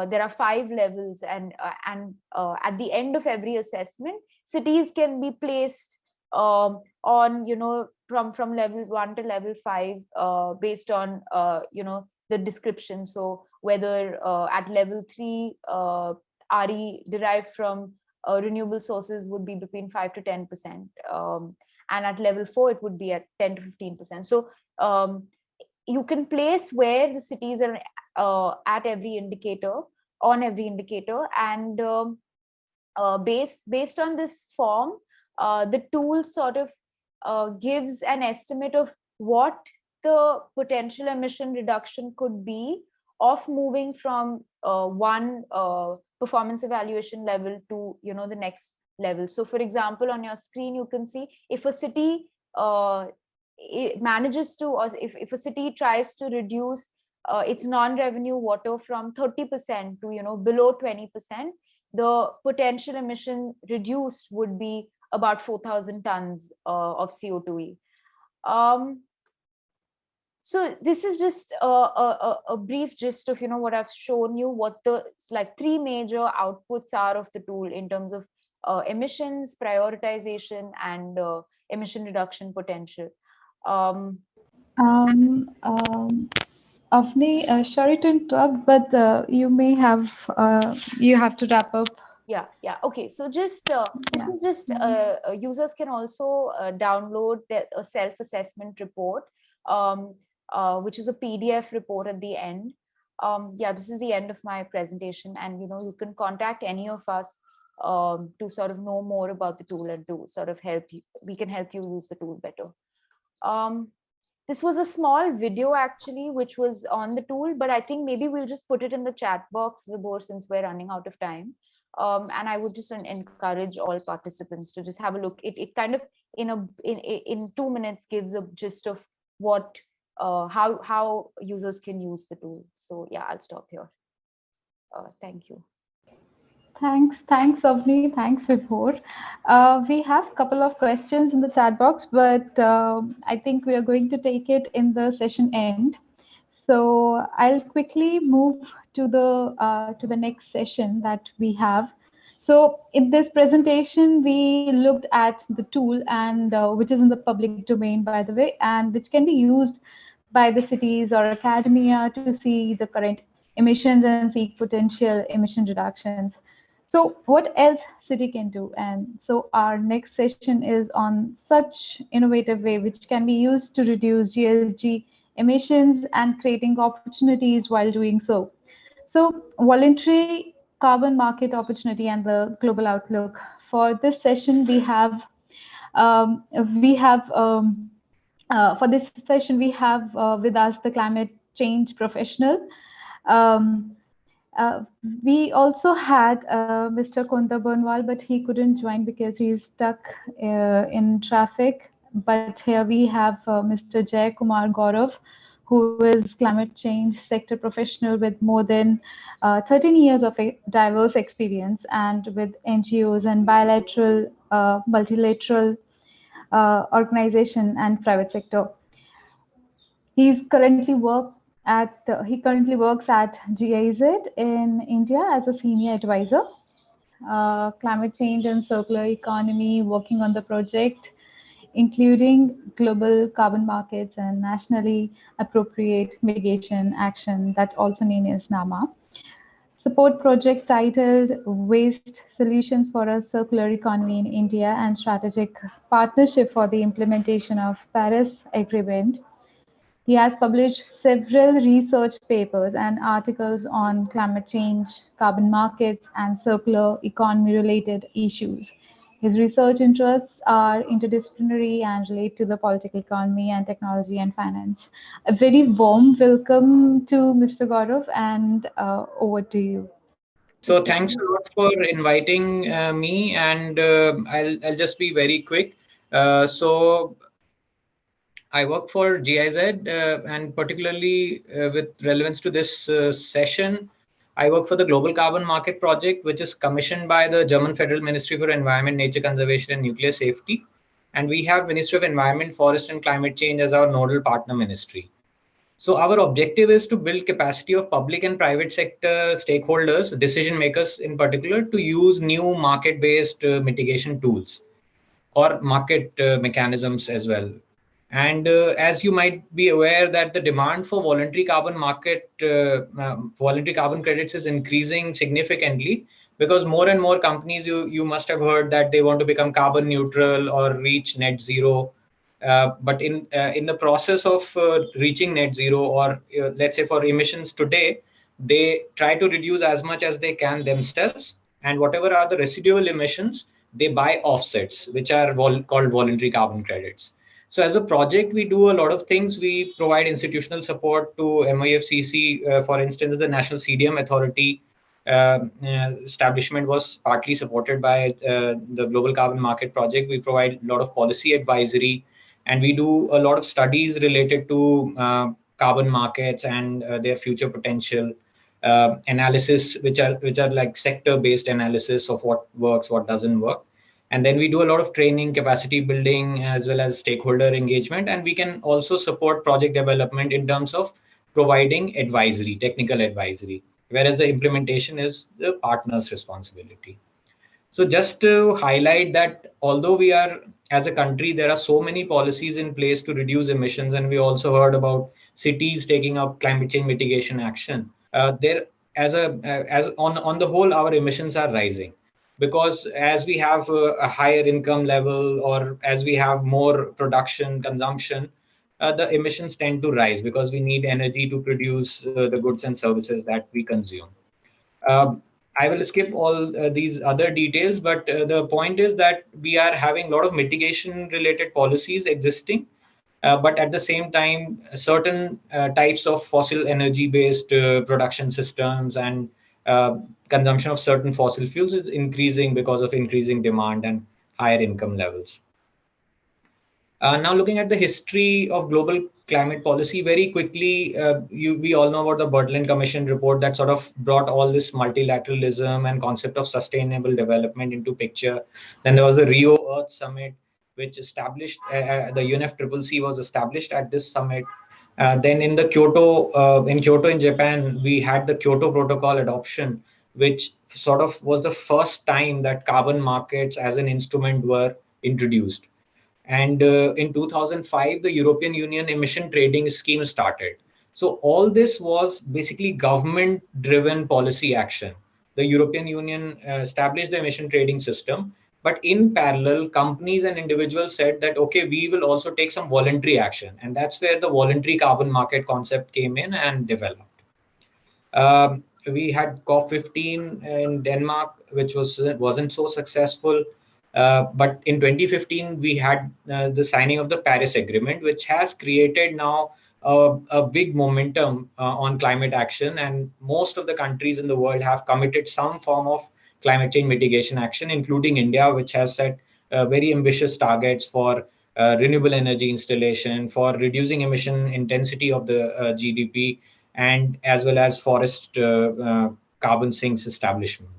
[SPEAKER 4] there are 5 levels, and at the end of every assessment, cities can be placed on from level 1 to level 5 based on the description. So whether at level 3 RE derived from renewable sources would be between 5 to 10%, and at level 4 it would be at 10 to 15%. So you can place where the cities are at every indicator, and based on this form, the tool sort of gives an estimate of what the potential emission reduction could be of moving from one performance evaluation level to the next level. So for example, on your screen you can see, if a city it manages to, or if a city tries to reduce its non-revenue water from 30% to below 20%, the potential emission reduced would be about 4,000 tons of CO2e. So this is just a brief gist of what I've shown you, what the 3 major outputs are of the tool in terms of emissions, prioritization, and emission reduction potential.
[SPEAKER 1] Avni, sorry to interrupt, but you have to wrap up.
[SPEAKER 4] Yeah. Okay. So just this is just users can also download a self-assessment report, which is a PDF report at the end. Yeah, this is the end of my presentation, and you can contact any of us to sort of know more about the tool and to sort of help you. We can help you use the tool better. This was a small video actually, which was on the tool, but I think maybe we'll just put it in the chat box, Vibhor, since we're running out of time. And I would just encourage all participants to just have a look. It kind of in 2 minutes gives a gist of what how users can use the tool. So yeah, I'll stop here. Thank you.
[SPEAKER 1] Thanks, Avni. Thanks, Vibhor. We have a couple of questions in the chat box, but I think we are going to take it in the session end. So I'll quickly move to the next session that we have. So in this presentation, we looked at the tool and which is in the public domain, by the way, and which can be used by the cities or academia to see the current emissions and seek potential emission reductions. So what else city can do? And so our next session is on such innovative way which can be used to reduce GSG emissions and creating opportunities while doing so. So voluntary carbon market opportunity and the global outlook. For this session, um, we have for this session we have with us the climate change professional. Um, uh, we also had Mr. Konda Burnwal, but he couldn't join because he's stuck in traffic. But here we have Mr. Jay Kumar Gaurav, who is climate change sector professional with more than 13 years of diverse experience and with NGOs and bilateral, multilateral organization and private sector. He currently works at GIZ in India as a senior advisor, climate change and circular economy, working on the project, including global carbon markets and nationally appropriate mitigation action, that's also known as NAMA. Support project titled Waste Solutions for a Circular Economy in India and Strategic Partnership for the Implementation of Paris Agreement. He has published several research papers and articles on climate change, carbon markets, and circular economy related issues. His research interests are interdisciplinary and relate to the political economy and technology and finance. A very warm welcome to Mr. Gaurav, and over to you.
[SPEAKER 5] So thanks a lot for inviting me, and I'll just be very quick. So I work for GIZ, and particularly with relevance to this session, I work for the Global Carbon Market Project, which is commissioned by the German Federal Ministry for Environment, Nature Conservation and Nuclear Safety. And we have Ministry of Environment, Forest and Climate Change as our nodal partner ministry. So our objective is to build capacity of public and private sector stakeholders, decision makers in particular, to use new market-based mitigation tools or market mechanisms as well. And as you might be aware that the demand for voluntary carbon voluntary carbon credits is increasing significantly, because more and more companies, you must have heard that they want to become carbon neutral or reach net zero. But in the process of reaching net zero, or let's say for emissions today, they try to reduce as much as they can themselves, and whatever are the residual emissions, they buy offsets, which are called voluntary carbon credits. So as a project, we do a lot of things. We provide institutional support to MIFCC. For instance, the National CDM Authority establishment was partly supported by the Global Carbon Market Project. We provide a lot of policy advisory, and we do a lot of studies related to carbon markets and their future potential, analysis, which are like sector-based analysis of what works, what doesn't work. And then we do a lot of training, capacity building, as well as stakeholder engagement. And we can also support project development in terms of providing advisory, technical advisory, whereas the implementation is the partner's responsibility. So just to highlight that although we are, as a country, there are so many policies in place to reduce emissions, and we also heard about cities taking up climate change mitigation action. There, as on the whole, our emissions are rising, because as we have a higher income level, or as we have more production consumption, the emissions tend to rise because we need energy to produce the goods and services that we consume. I will skip all these other details, but the point is that we are having a lot of mitigation related policies existing. but at the same time, certain types of fossil energy-based production systems and consumption of certain fossil fuels is increasing because of increasing demand and higher income levels. Now, looking at the history of global climate policy, very quickly, we all know about the Berlin Commission report that sort of brought all this multilateralism and concept of sustainable development into picture. Then there was the Rio Earth Summit, which established the UNFCCC was established at this summit. Then in the Kyoto in Japan, we had the Kyoto Protocol adoption, which sort of was the first time that carbon markets as an instrument were introduced. And in 2005, the European Union emission trading scheme started. So all this was basically government-driven policy action. The European Union established the emission trading system, but in parallel, companies and individuals said that, okay, we will also take some voluntary action. And that's where the voluntary carbon market concept came in and developed. We had COP15 in Denmark, which wasn't so successful. But in 2015, we had the signing of the Paris Agreement, which has created now a big momentum on climate action. And most of the countries in the world have committed some form of climate change mitigation action, including India, which has set very ambitious targets for renewable energy installation, for reducing emission intensity of the GDP, and as well as forest carbon sinks establishment.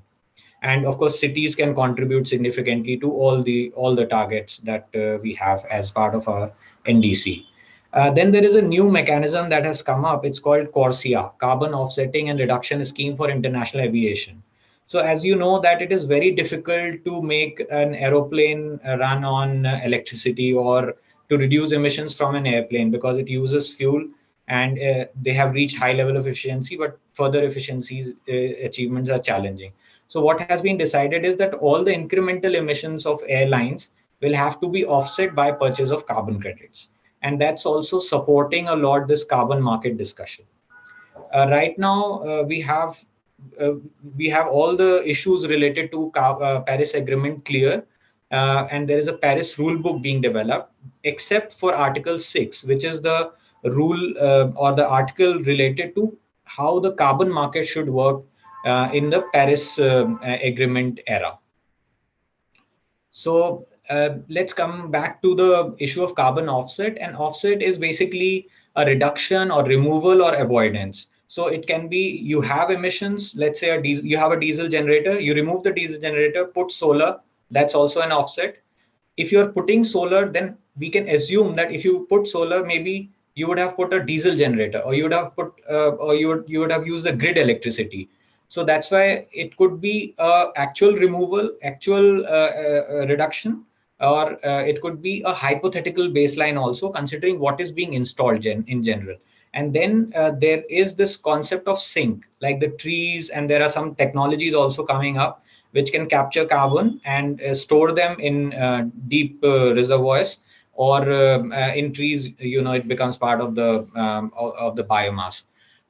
[SPEAKER 5] And of course, cities can contribute significantly to all the targets that we have as part of our NDC. Then there is a new mechanism that has come up. It's called CORSIA, Carbon Offsetting and Reduction Scheme for International Aviation. So as you know that it is very difficult to make an aeroplane run on electricity or to reduce emissions from an airplane because it uses fuel, and they have reached high level of efficiency, but further efficiencies achievements are challenging. So what has been decided is that all the incremental emissions of airlines will have to be offset by purchase of carbon credits. And that's also supporting a lot this carbon market discussion. Right now, we have all the issues related to Paris Agreement clear, and there is a Paris rule book being developed, except for Article 6, which is the rule or the article related to how the carbon market should work in the Paris Agreement era. So let's come back to the issue of carbon offset. And offset is basically a reduction or removal or avoidance. So it can be you have emissions, let's say you have a diesel generator, you remove the diesel generator, put solar, that's also an offset. If you're putting solar, then we can assume that if you put solar, maybe you would have put a diesel generator, or you would have put, or you would have used the grid electricity. So that's why it could be actual removal, actual reduction, or it could be a hypothetical baseline also, considering what is being installed in general. And then there is this concept of sink, like the trees, and there are some technologies also coming up which can capture carbon and store them in deep reservoirs, or in trees, it becomes part of the biomass.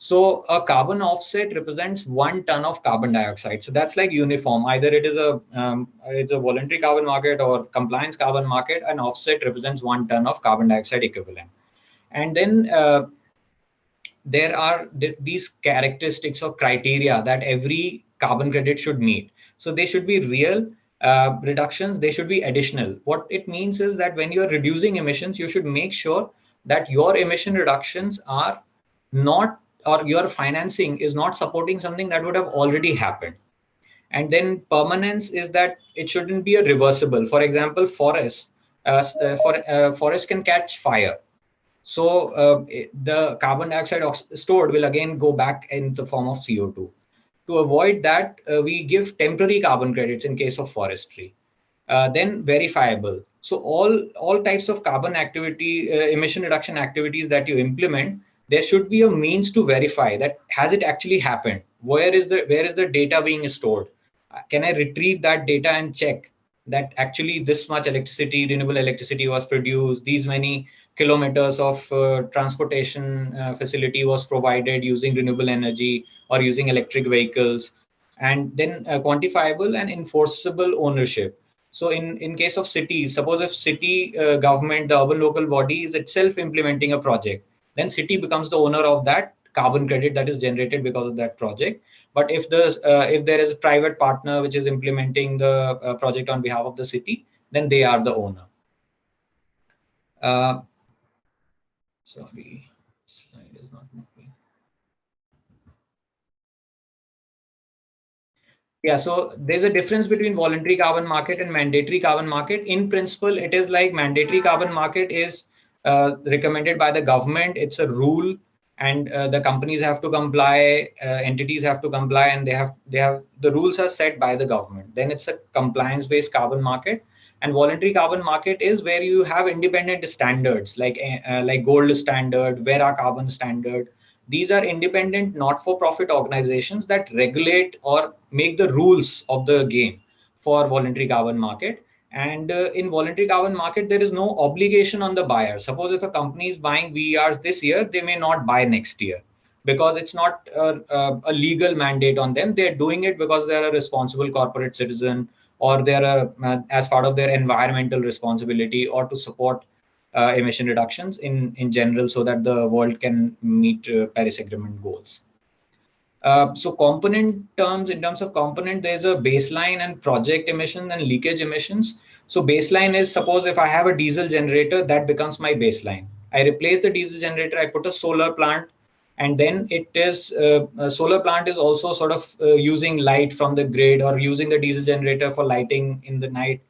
[SPEAKER 5] So a carbon offset represents 1 ton of carbon dioxide. So that's like uniform. Either it is it's a voluntary carbon market or compliance carbon market. An offset represents 1 ton of carbon dioxide equivalent. And then there are these characteristics or criteria that every carbon credit should meet. So they should be real reductions. They should be additional. What it means is that when you're reducing emissions, you should make sure that your emission reductions are not, or your financing is not supporting something that would have already happened. And then permanence is that it shouldn't be a reversible. For example, forests can catch fire. So the carbon dioxide stored will again go back in the form of CO2. To avoid that, we give temporary carbon credits in case of forestry. Then verifiable. So all types of carbon activity, emission reduction activities that you implement, there should be a means to verify that has it actually happened? Where is the data being stored? Can I retrieve that data and check that actually this much electricity, renewable electricity was produced, these many kilometers of transportation facility was provided using renewable energy or using electric vehicles, and then quantifiable and enforceable ownership. So in case of cities, suppose if city government, the urban local body is itself implementing a project, then city becomes the owner of that carbon credit that is generated because of that project. But if there is a private partner which is implementing the project on behalf of the city, then they are the owner. Sorry, slide is not moving. Yeah, so there's a difference between voluntary carbon market and mandatory carbon market. In principle, it is like mandatory carbon market is recommended by the government. It's a rule, and the companies have to comply, entities have to comply, and the rules are set by the government. Then it's a compliance-based carbon market. And voluntary carbon market is where you have independent standards like gold standard, Vera carbon standard. These are independent, not-for-profit organizations that regulate or make the rules of the game for voluntary carbon market. And in voluntary carbon market, there is no obligation on the buyer. Suppose if a company is buying VERs this year, they may not buy next year because it's not a legal mandate on them. They're doing it because they're a responsible corporate citizen, or they're as part of their environmental responsibility, or to support emission reductions in general, so that the world can meet Paris Agreement goals. So component terms, in terms of component, there's a baseline and project emissions and leakage emissions. So baseline is, suppose if I have a diesel generator, that becomes my baseline. I replace the diesel generator, I put a solar plant, and then it is a solar plant is also sort of using light from the grid, or using the diesel generator for lighting in the night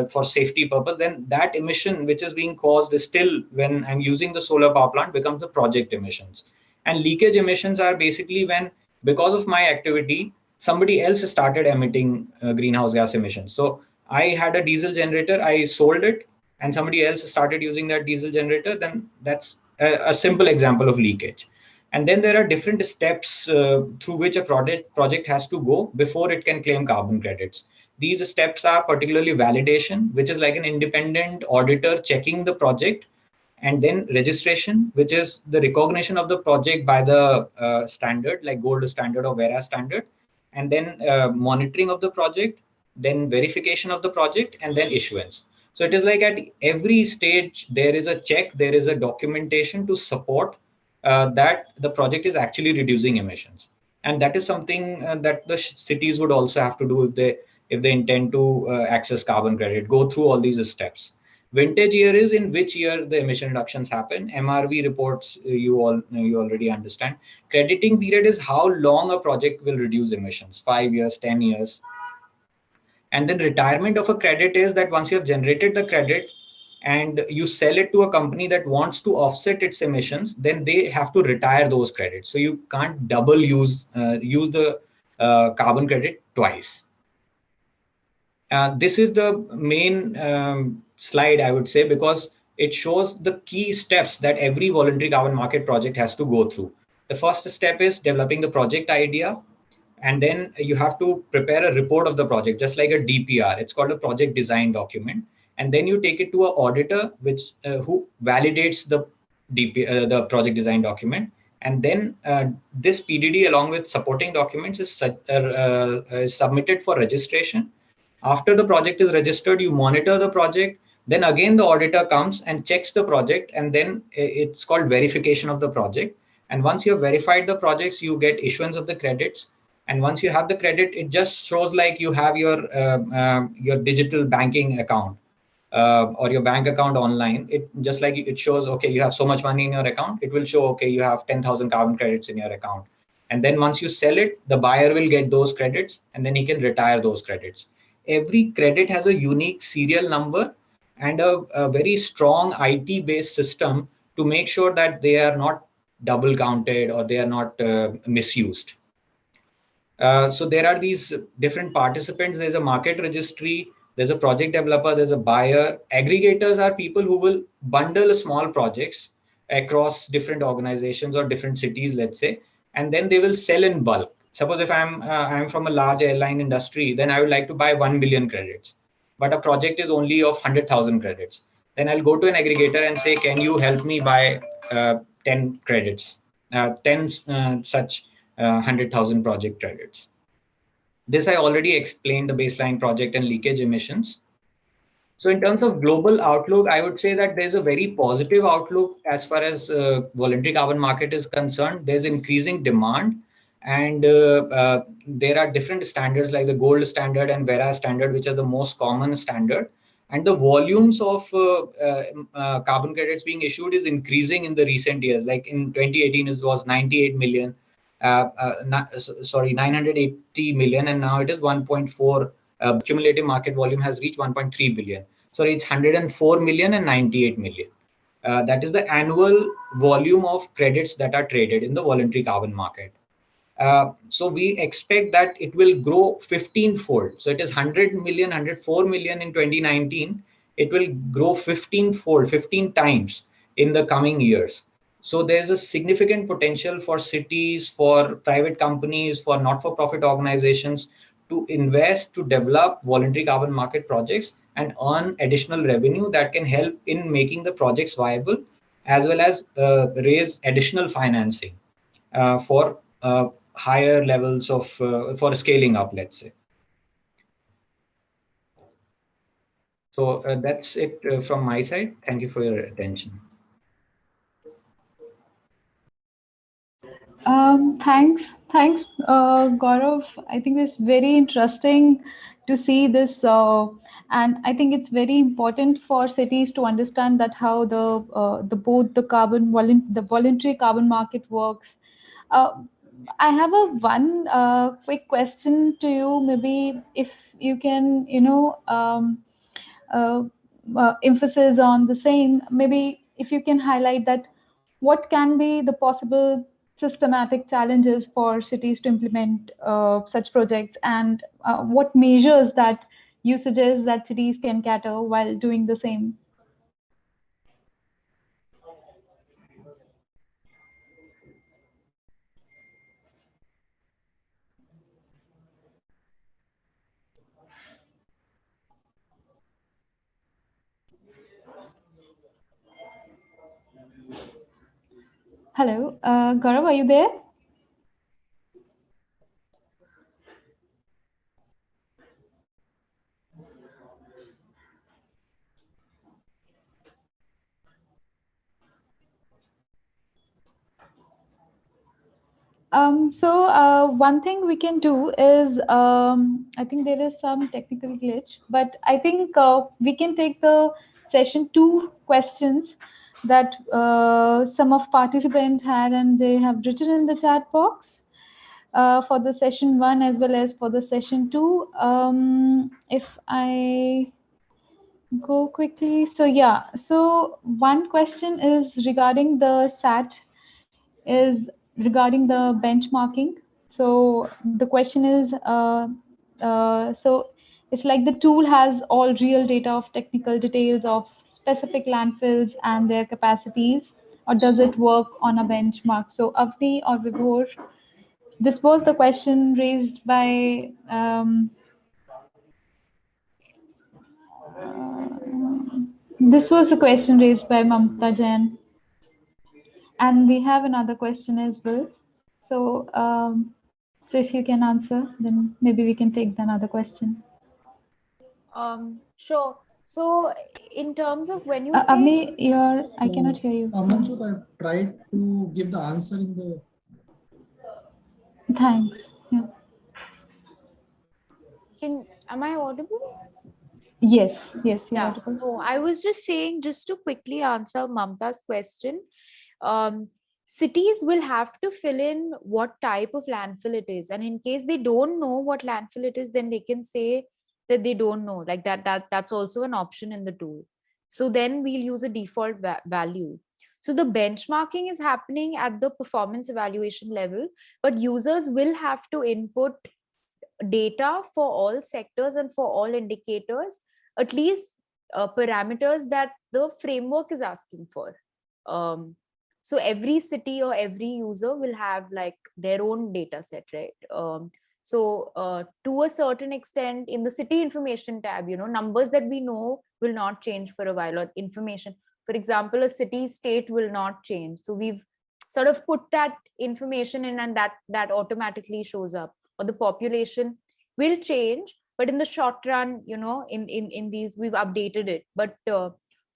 [SPEAKER 5] for safety purpose. Then that emission which is being caused is still, when I'm using the solar power plant, becomes the project emissions. And leakage emissions are basically when, because of my activity, somebody else started emitting greenhouse gas emissions. So I had a diesel generator, I sold it, and somebody else started using that diesel generator, then that's a simple example of leakage. And then there are different steps through which a project has to go before it can claim carbon credits. These steps are particularly validation, which is like an independent auditor checking the project, and then registration, which is the recognition of the project by the standard, like gold standard or Vera standard, and then monitoring of the project, then verification of the project, and then issuance. So it is like at every stage, there is a check, there is a documentation to support that the project is actually reducing emissions. And that is something that the cities would also have to do if they intend to access carbon credit, go through all these steps. Vintage year is in which year the emission reductions happen. MRV reports, you already understand. Crediting period is how long a project will reduce emissions, 5 years, 10 years. And then retirement of a credit is that once you have generated the credit and you sell it to a company that wants to offset its emissions, then they have to retire those credits. So you can't double use the carbon credit twice. This is the main slide, I would say, because it shows the key steps that every voluntary carbon market project has to go through. The first step is developing the project idea. And then you have to prepare a report of the project, just like a DPR. It's called a project design document. And then you take it to an auditor, who validates the project design document. And then this PDD, along with supporting documents, is submitted for registration. After the project is registered, you monitor the project. Then again, the auditor comes and checks the project, and then it's called verification of the project. And once you have verified the projects, you get issuance of the credits. And once you have the credit, it just shows like you have your digital banking account or your bank account online. It just like it shows, okay, you have so much money in your account. It will show, okay, you have 10,000 carbon credits in your account. And then once you sell it, the buyer will get those credits, and then he can retire those credits. Every credit has a unique serial number and a very strong IT-based system to make sure that they are not double counted or they are not misused. So there are these different participants. There's a market registry, there's a project developer, there's a buyer. Aggregators are people who will bundle small projects across different organizations or different cities, let's say, and then they will sell in bulk. Suppose if I'm from a large airline industry, then I would like to buy 1 million credits, but a project is only of 100,000 credits. Then I'll go to an aggregator and say, can you help me buy 10 credits, 10 such 100,000 project credits. This I already explained, the baseline project and leakage emissions. So in terms of global outlook, I would say that there's a very positive outlook as far as voluntary carbon market is concerned. There's increasing demand, and there are different standards like the gold standard and Vera standard, which are the most common standard. And the volumes of carbon credits being issued is increasing in the recent years. Like in 2018, it was 98 million, 980 million, and now it is 1.4. Cumulative market volume has reached 1.3 billion. Sorry, it's 104 million and 98 million. That is the annual volume of credits that are traded in the voluntary carbon market. So we expect that it will grow 15-fold. So it is 100 million, 104 million in 2019. It will grow 15-fold, 15 times in the coming years. So there's a significant potential for cities, for private companies, for not-for-profit organizations to invest, to develop voluntary carbon market projects and earn additional revenue that can help in making the projects viable, as well as raise additional financing for higher levels of for scaling up, let's say. So that's it from my side. Thank you for your attention.
[SPEAKER 1] Thanks, Gaurav. I think it's very interesting to see this, and I think it's very important for cities to understand that how the both the the voluntary carbon market works. Uh, I have a one quick question to you. Maybe if you can, uh, emphasis on the same. Maybe if you can highlight that, what can be the possible systematic challenges for cities to implement such projects, and what measures that you suggest that cities can cater while doing the same? Hello, Gaurav, are you there? One thing we can do is, I think there is some technical glitch, but I think we can take the session 2 questions that some of participants had, and they have written in the chat box for the session 1 as well as for the session 2. If I go quickly, so yeah, so one question is regarding the SAT, is regarding the benchmarking. So the question is, so it's like the tool has all real data of technical details of specific landfills and their capacities, or does it work on a benchmark? So Avni or Vibhor, this was the question raised by this was the question raised by Mamta Jain. And we have another question as well. So, so if you can answer, then maybe we can take another question.
[SPEAKER 4] Sure. So in terms of when you say...
[SPEAKER 1] Avni, I cannot hear you.
[SPEAKER 2] Manjut, I tried to give the answer in the...
[SPEAKER 1] Thanks. Yeah.
[SPEAKER 4] Am I audible?
[SPEAKER 1] Yes, you're
[SPEAKER 4] Yeah.
[SPEAKER 1] audible.
[SPEAKER 4] No, I was just saying, just to quickly answer Mamta's question, cities will have to fill in what type of landfill it is. And in case they don't know what landfill it is, then they can say that they don't know. Like that's also an option in the tool. So then we'll use a default value. So the benchmarking is happening at the performance evaluation level, but users will have to input data for all sectors and for all indicators, at least parameters that the framework is asking for. So every city or every user will have like their own data set, right? So to a certain extent, in the city information tab, numbers that we know will not change for a while, or information. For example, a city state will not change. So we've sort of put that information in, and that automatically shows up. Or the population will change, but in the short run, in these we've updated it. But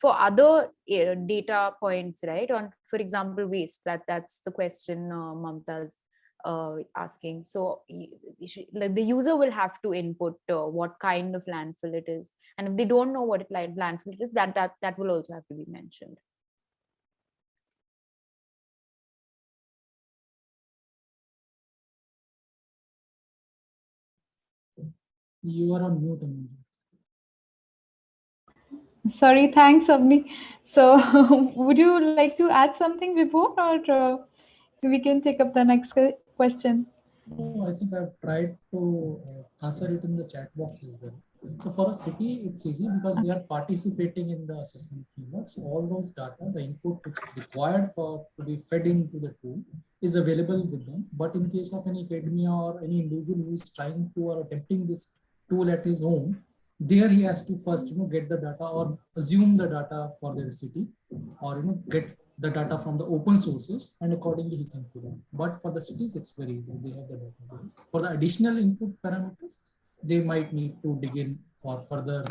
[SPEAKER 4] for other data points, right, on, for example, waste, that's the question Mamta's asking. So like the user will have to input what kind of landfill it is, and if they don't know what landfill it is, that will also have to be mentioned.
[SPEAKER 2] You are on mute, Anuj.
[SPEAKER 1] Sorry, thanks, Avni. So, would you like to add something, Vibhor, or we can take up the next question?
[SPEAKER 2] No, I think I've tried to answer it in the chat box as well. So for a city, it's easy because they are participating in the assessment framework. So all those data, the input which is required for to be fed into the tool is available with them. But in case of any academia or any individual who is trying to or attempting this tool at his home, there he has to first get the data or assume the data for their city, or get the data from the open sources, and accordingly he can put it. But for the cities, it's very easy. They have the data. For the additional input parameters, they might need to dig in for further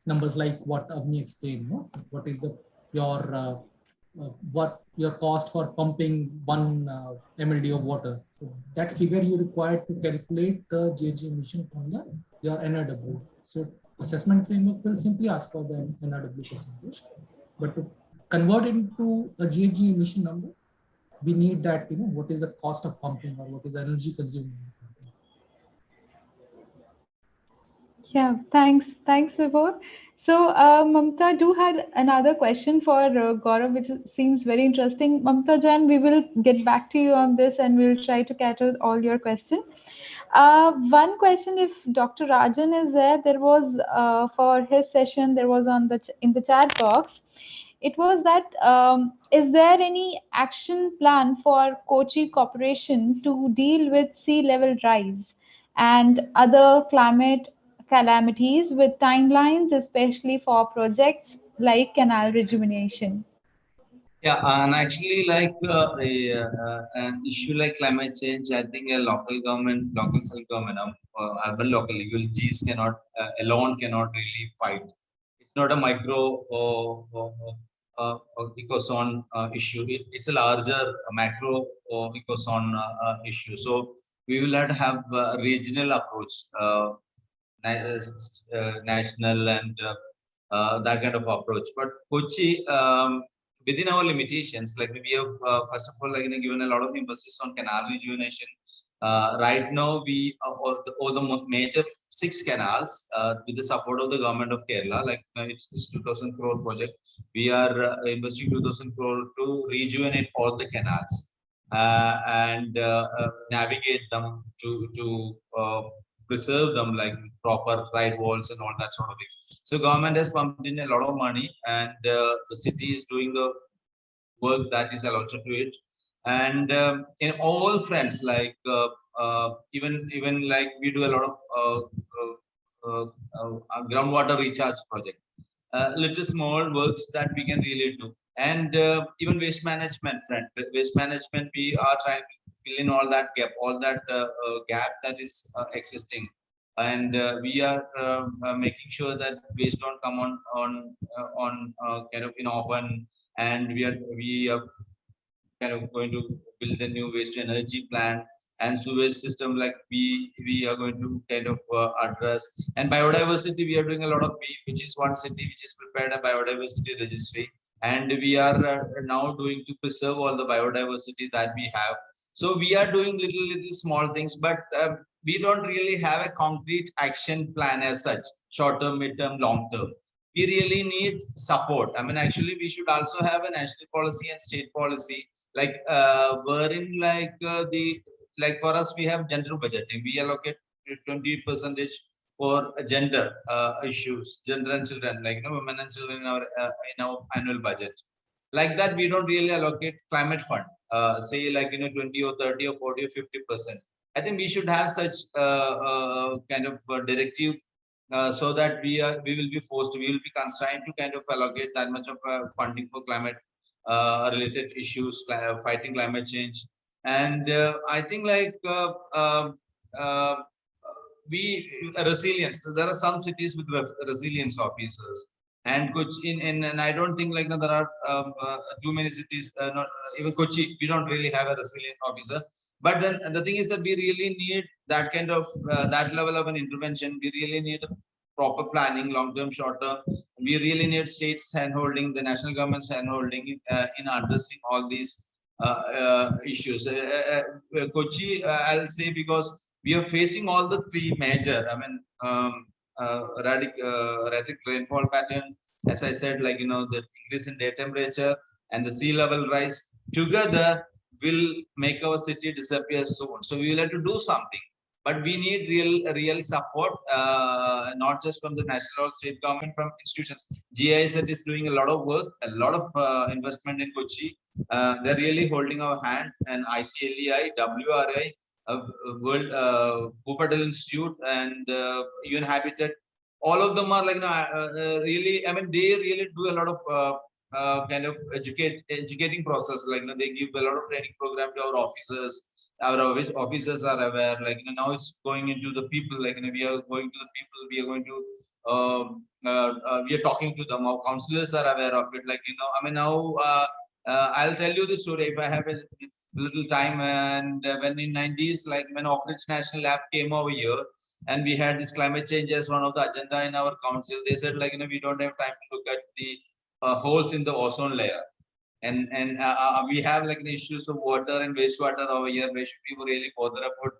[SPEAKER 2] numbers like what Avni explained. What is what your cost for pumping 1 MLD of water? So that figure you require to calculate the GHG emission from your NIW. So assessment framework will simply ask for the NIW percentage, but to convert it into a GHG emission number, we need that, what is the cost of pumping or what is the energy consumed.
[SPEAKER 1] Yeah, thanks, Vibhor. So, Mamta do had another question for Gaurav, which seems very interesting. Mamta Jan, we will get back to you on this and we'll try to cater all your questions. One question, if Dr. Rajan is there, there was for his session, there was on in the chat box. It was that is there any action plan for Kochi Corporation to deal with sea level rise and other climate calamities with timelines, especially for projects like canal rejuvenation?
[SPEAKER 3] Yeah, and actually, like an issue like climate change, I think a local government, local self-government, urban local ULGs cannot alone cannot really fight. It's not a micro ecozone issue. It's a larger macro ecozone issue. So we will have a regional approach, national and that kind of approach. But Kochi, within our limitations, like we have first of all, like given a lot of emphasis on canal rejuvenation. Right now, we all the major 6 canals with the support of the government of Kerala, like it's 2,000 crore project. We are investing 2,000 crore to rejuvenate all the canals and navigate them to preserve them, like proper side walls and all that sort of things. So government has pumped in a lot of money, and the city is doing the work that is allotted to it. And in all fronts, like even like we do a lot of groundwater recharge project, little small works that we can really do. And even waste management front, waste management, we are trying to fill in all that gap that is existing, and we are making sure that waste don't come on kind of in open, and we are kind of going to build a new waste to energy plant and sewage system, like we are going to kind of address. And biodiversity, we are doing a lot of which is one city which is prepared a biodiversity registry, and we are now doing to preserve all the biodiversity that we have. So we are doing little small things, but we don't really have a concrete action plan as such, short term, mid term, long term. We really need support. I mean, actually, we should also have a national policy and state policy, like wherein like for us, we have gender budgeting. We allocate 20% for gender issues, gender and children, like women and children in our annual budget. Like that, we don't really allocate climate fund. Say like 20 or 30 or 40 or 50%. I think we should have such kind of directive, so that we will be forced, we will be constrained to kind of allocate that much of funding for climate related issues, fighting climate change. And I think like resilience. There are some cities with resilience officers, and Kochi and I don't think like there are too many cities. Not even Kochi, we don't really have a resilient officer. But then the thing is that we really need that kind of that level of an intervention. We really need proper planning, long-term, short-term. We really need states handholding, the national government's handholding in addressing all these issues. Kochi, I'll say, because we are facing all the three major. I mean, erratic rainfall pattern. As I said, like the increase in day temperature and the sea level rise together will make our city disappear soon. So we will have to do something. But we need real support, not just from the national or state government, from institutions. GIZ is doing a lot of work, a lot of investment in Kochi. They're really holding our hand, and ICLEI, WRI, World Patel Institute, and UN Habitat. All of them are like really. I mean, they really do a lot of kind of educating process. Like they give a lot of training program to our officers. Our officers are aware. Like now it's going into the people. Like we are going to the people. We are going to. We are talking to them. Our councillors are aware of it. Like I mean now. I'll tell you the story if I have a little time. And when in 90s, like when Oak Ridge National Lab came over here, and we had this climate change as one of the agenda in our council, they said like we don't have time to look at the holes in the ozone layer, and we have like issues of water and wastewater over here. Where should people really bother about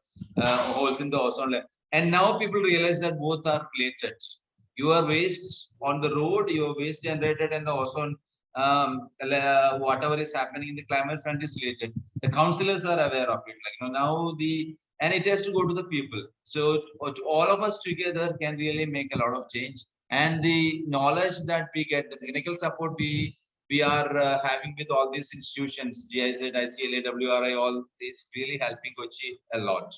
[SPEAKER 3] holes in the ozone layer? And now people realize that both are related. Your waste on the road, your waste generated, and the ozone. Whatever is happening in the climate front is related. The councillors are aware of it. Like now and it has to go to the people. So all of us together can really make a lot of change. And the knowledge that we get, the technical support we are having with all these institutions, GIZ, ICLA, WRI, all it's really helping Kochi a lot.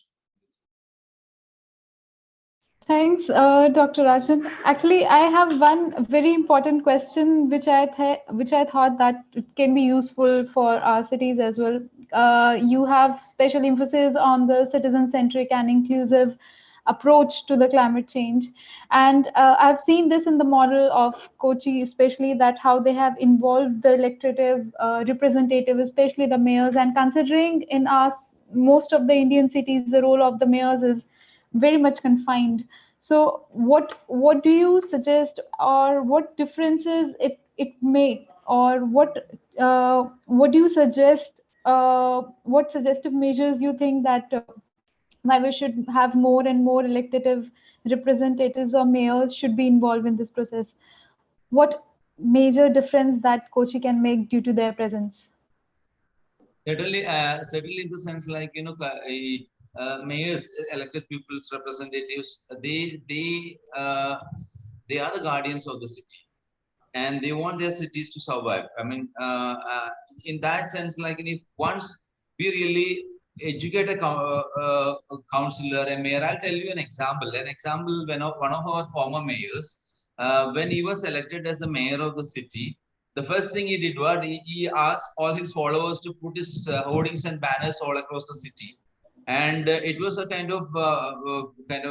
[SPEAKER 1] Thanks, Dr. Rajan. Actually, I have one very important question, which I thought that it can be useful for our cities as well. You have special emphasis on the citizen-centric and inclusive approach to the climate change, and I've seen this in the model of Kochi, especially that how they have involved the elected representative, especially the mayors, and considering in most of the Indian cities, the role of the mayors is very much confined. So what do you suggest, or what differences it make, or what do you suggest, what suggestive measures you think that why we should have more and more elected representatives or mayors should be involved in this process? What major difference that Kochi can make due to their presence?
[SPEAKER 3] Certainly in the sense like mayors, elected people's representatives, they are the guardians of the city, and they want their cities to survive. I mean, in that sense, like if once we really educate a councillor, a mayor, I'll tell you an example. When one of our former mayors, when he was elected as the mayor of the city, the first thing he did was he asked all his followers to put his hoardings and banners all across the city. And it was a kind of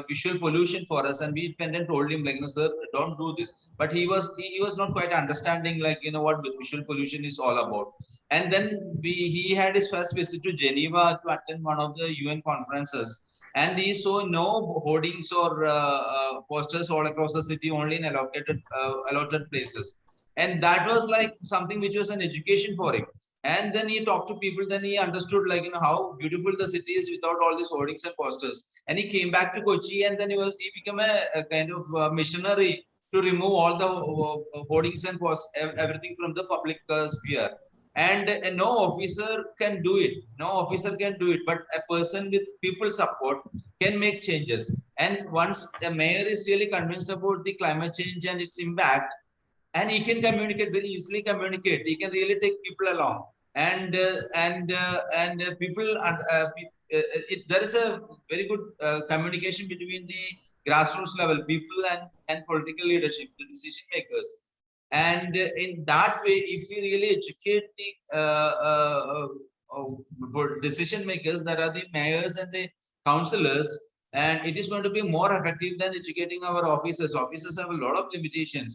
[SPEAKER 3] visual pollution for us. And we went and told him like, sir, don't do this. But he was not quite understanding like, what visual pollution is all about. And then he had his first visit to Geneva to attend one of the UN conferences. And he saw no hoardings or posters all across the city, only in allotted places. And that was like something which was an education for him. And then he talked to people, then he understood like, how beautiful the city is without all these hoardings and posters. And he came back to Kochi, and then he became a kind of missionary to remove all the hoardings and posters, everything from the public sphere. And no officer can do it. No officer can do it. But a person with people support can make changes. And once the mayor is really convinced about the climate change and its impact, and he can communicate very easily. He can really take people along, and people. There is a very good communication between the grassroots level people and political leadership, the decision makers. And in that way, if we really educate the decision makers, that are the mayors and the councillors, and it is going to be more effective than educating our officers. Officers have a lot of limitations,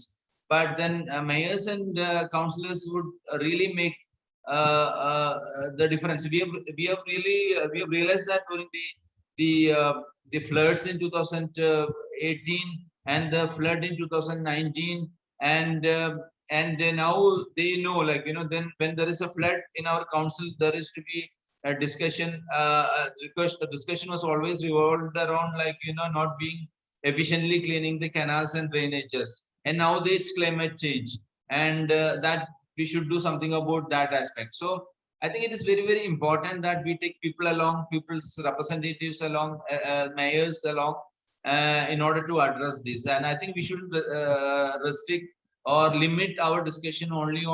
[SPEAKER 3] but then mayors and councillors would really make the difference. We have realized that during the floods in 2018 and the flood in 2019, and now they know, like, then when there is a flood in our council, there is to be a discussion. The discussion was always revolved around, like, not being efficiently cleaning the canals and drainages, and now there's climate change, and that we should do something about that aspect. So I think it is very, very important that we take people along, people's representatives along, mayors along, in order to address this. And I think we should restrict or limit our discussion only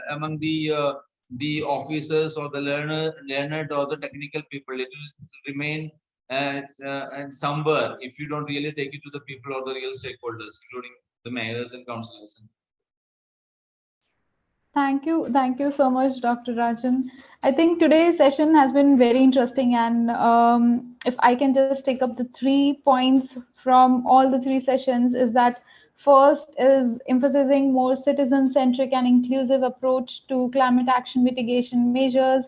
[SPEAKER 3] among the officers or the learned or the technical people. It will remain and somewhere if you don't really take it to the people or the real stakeholders, including the mayors and councillors.
[SPEAKER 1] Thank you so much, Dr. Rajan. I think today's session has been very interesting, and if I can just take up the 3 points from all the 3 sessions, is that first is emphasizing more citizen-centric and inclusive approach to climate action mitigation measures,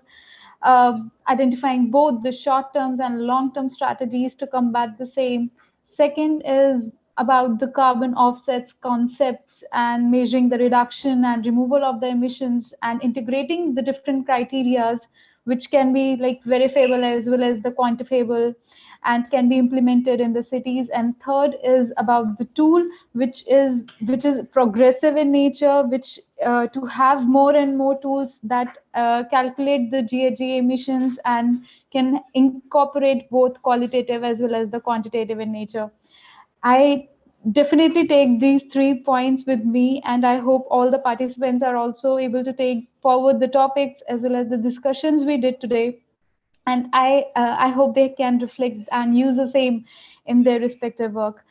[SPEAKER 1] identifying both the short-term and long-term strategies to combat the same. Second is about the carbon offsets concepts and measuring the reduction and removal of the emissions and integrating the different criterias, which can be like verifiable as well as the quantifiable and can be implemented in the cities. And third is about the tool, which is progressive in nature, which to have more and more tools that calculate the GHG emissions and can incorporate both qualitative as well as the quantitative in nature. I definitely take these 3 points with me, and I hope all the participants are also able to take forward the topics as well as the discussions we did today. And I hope they can reflect and use the same in their respective work.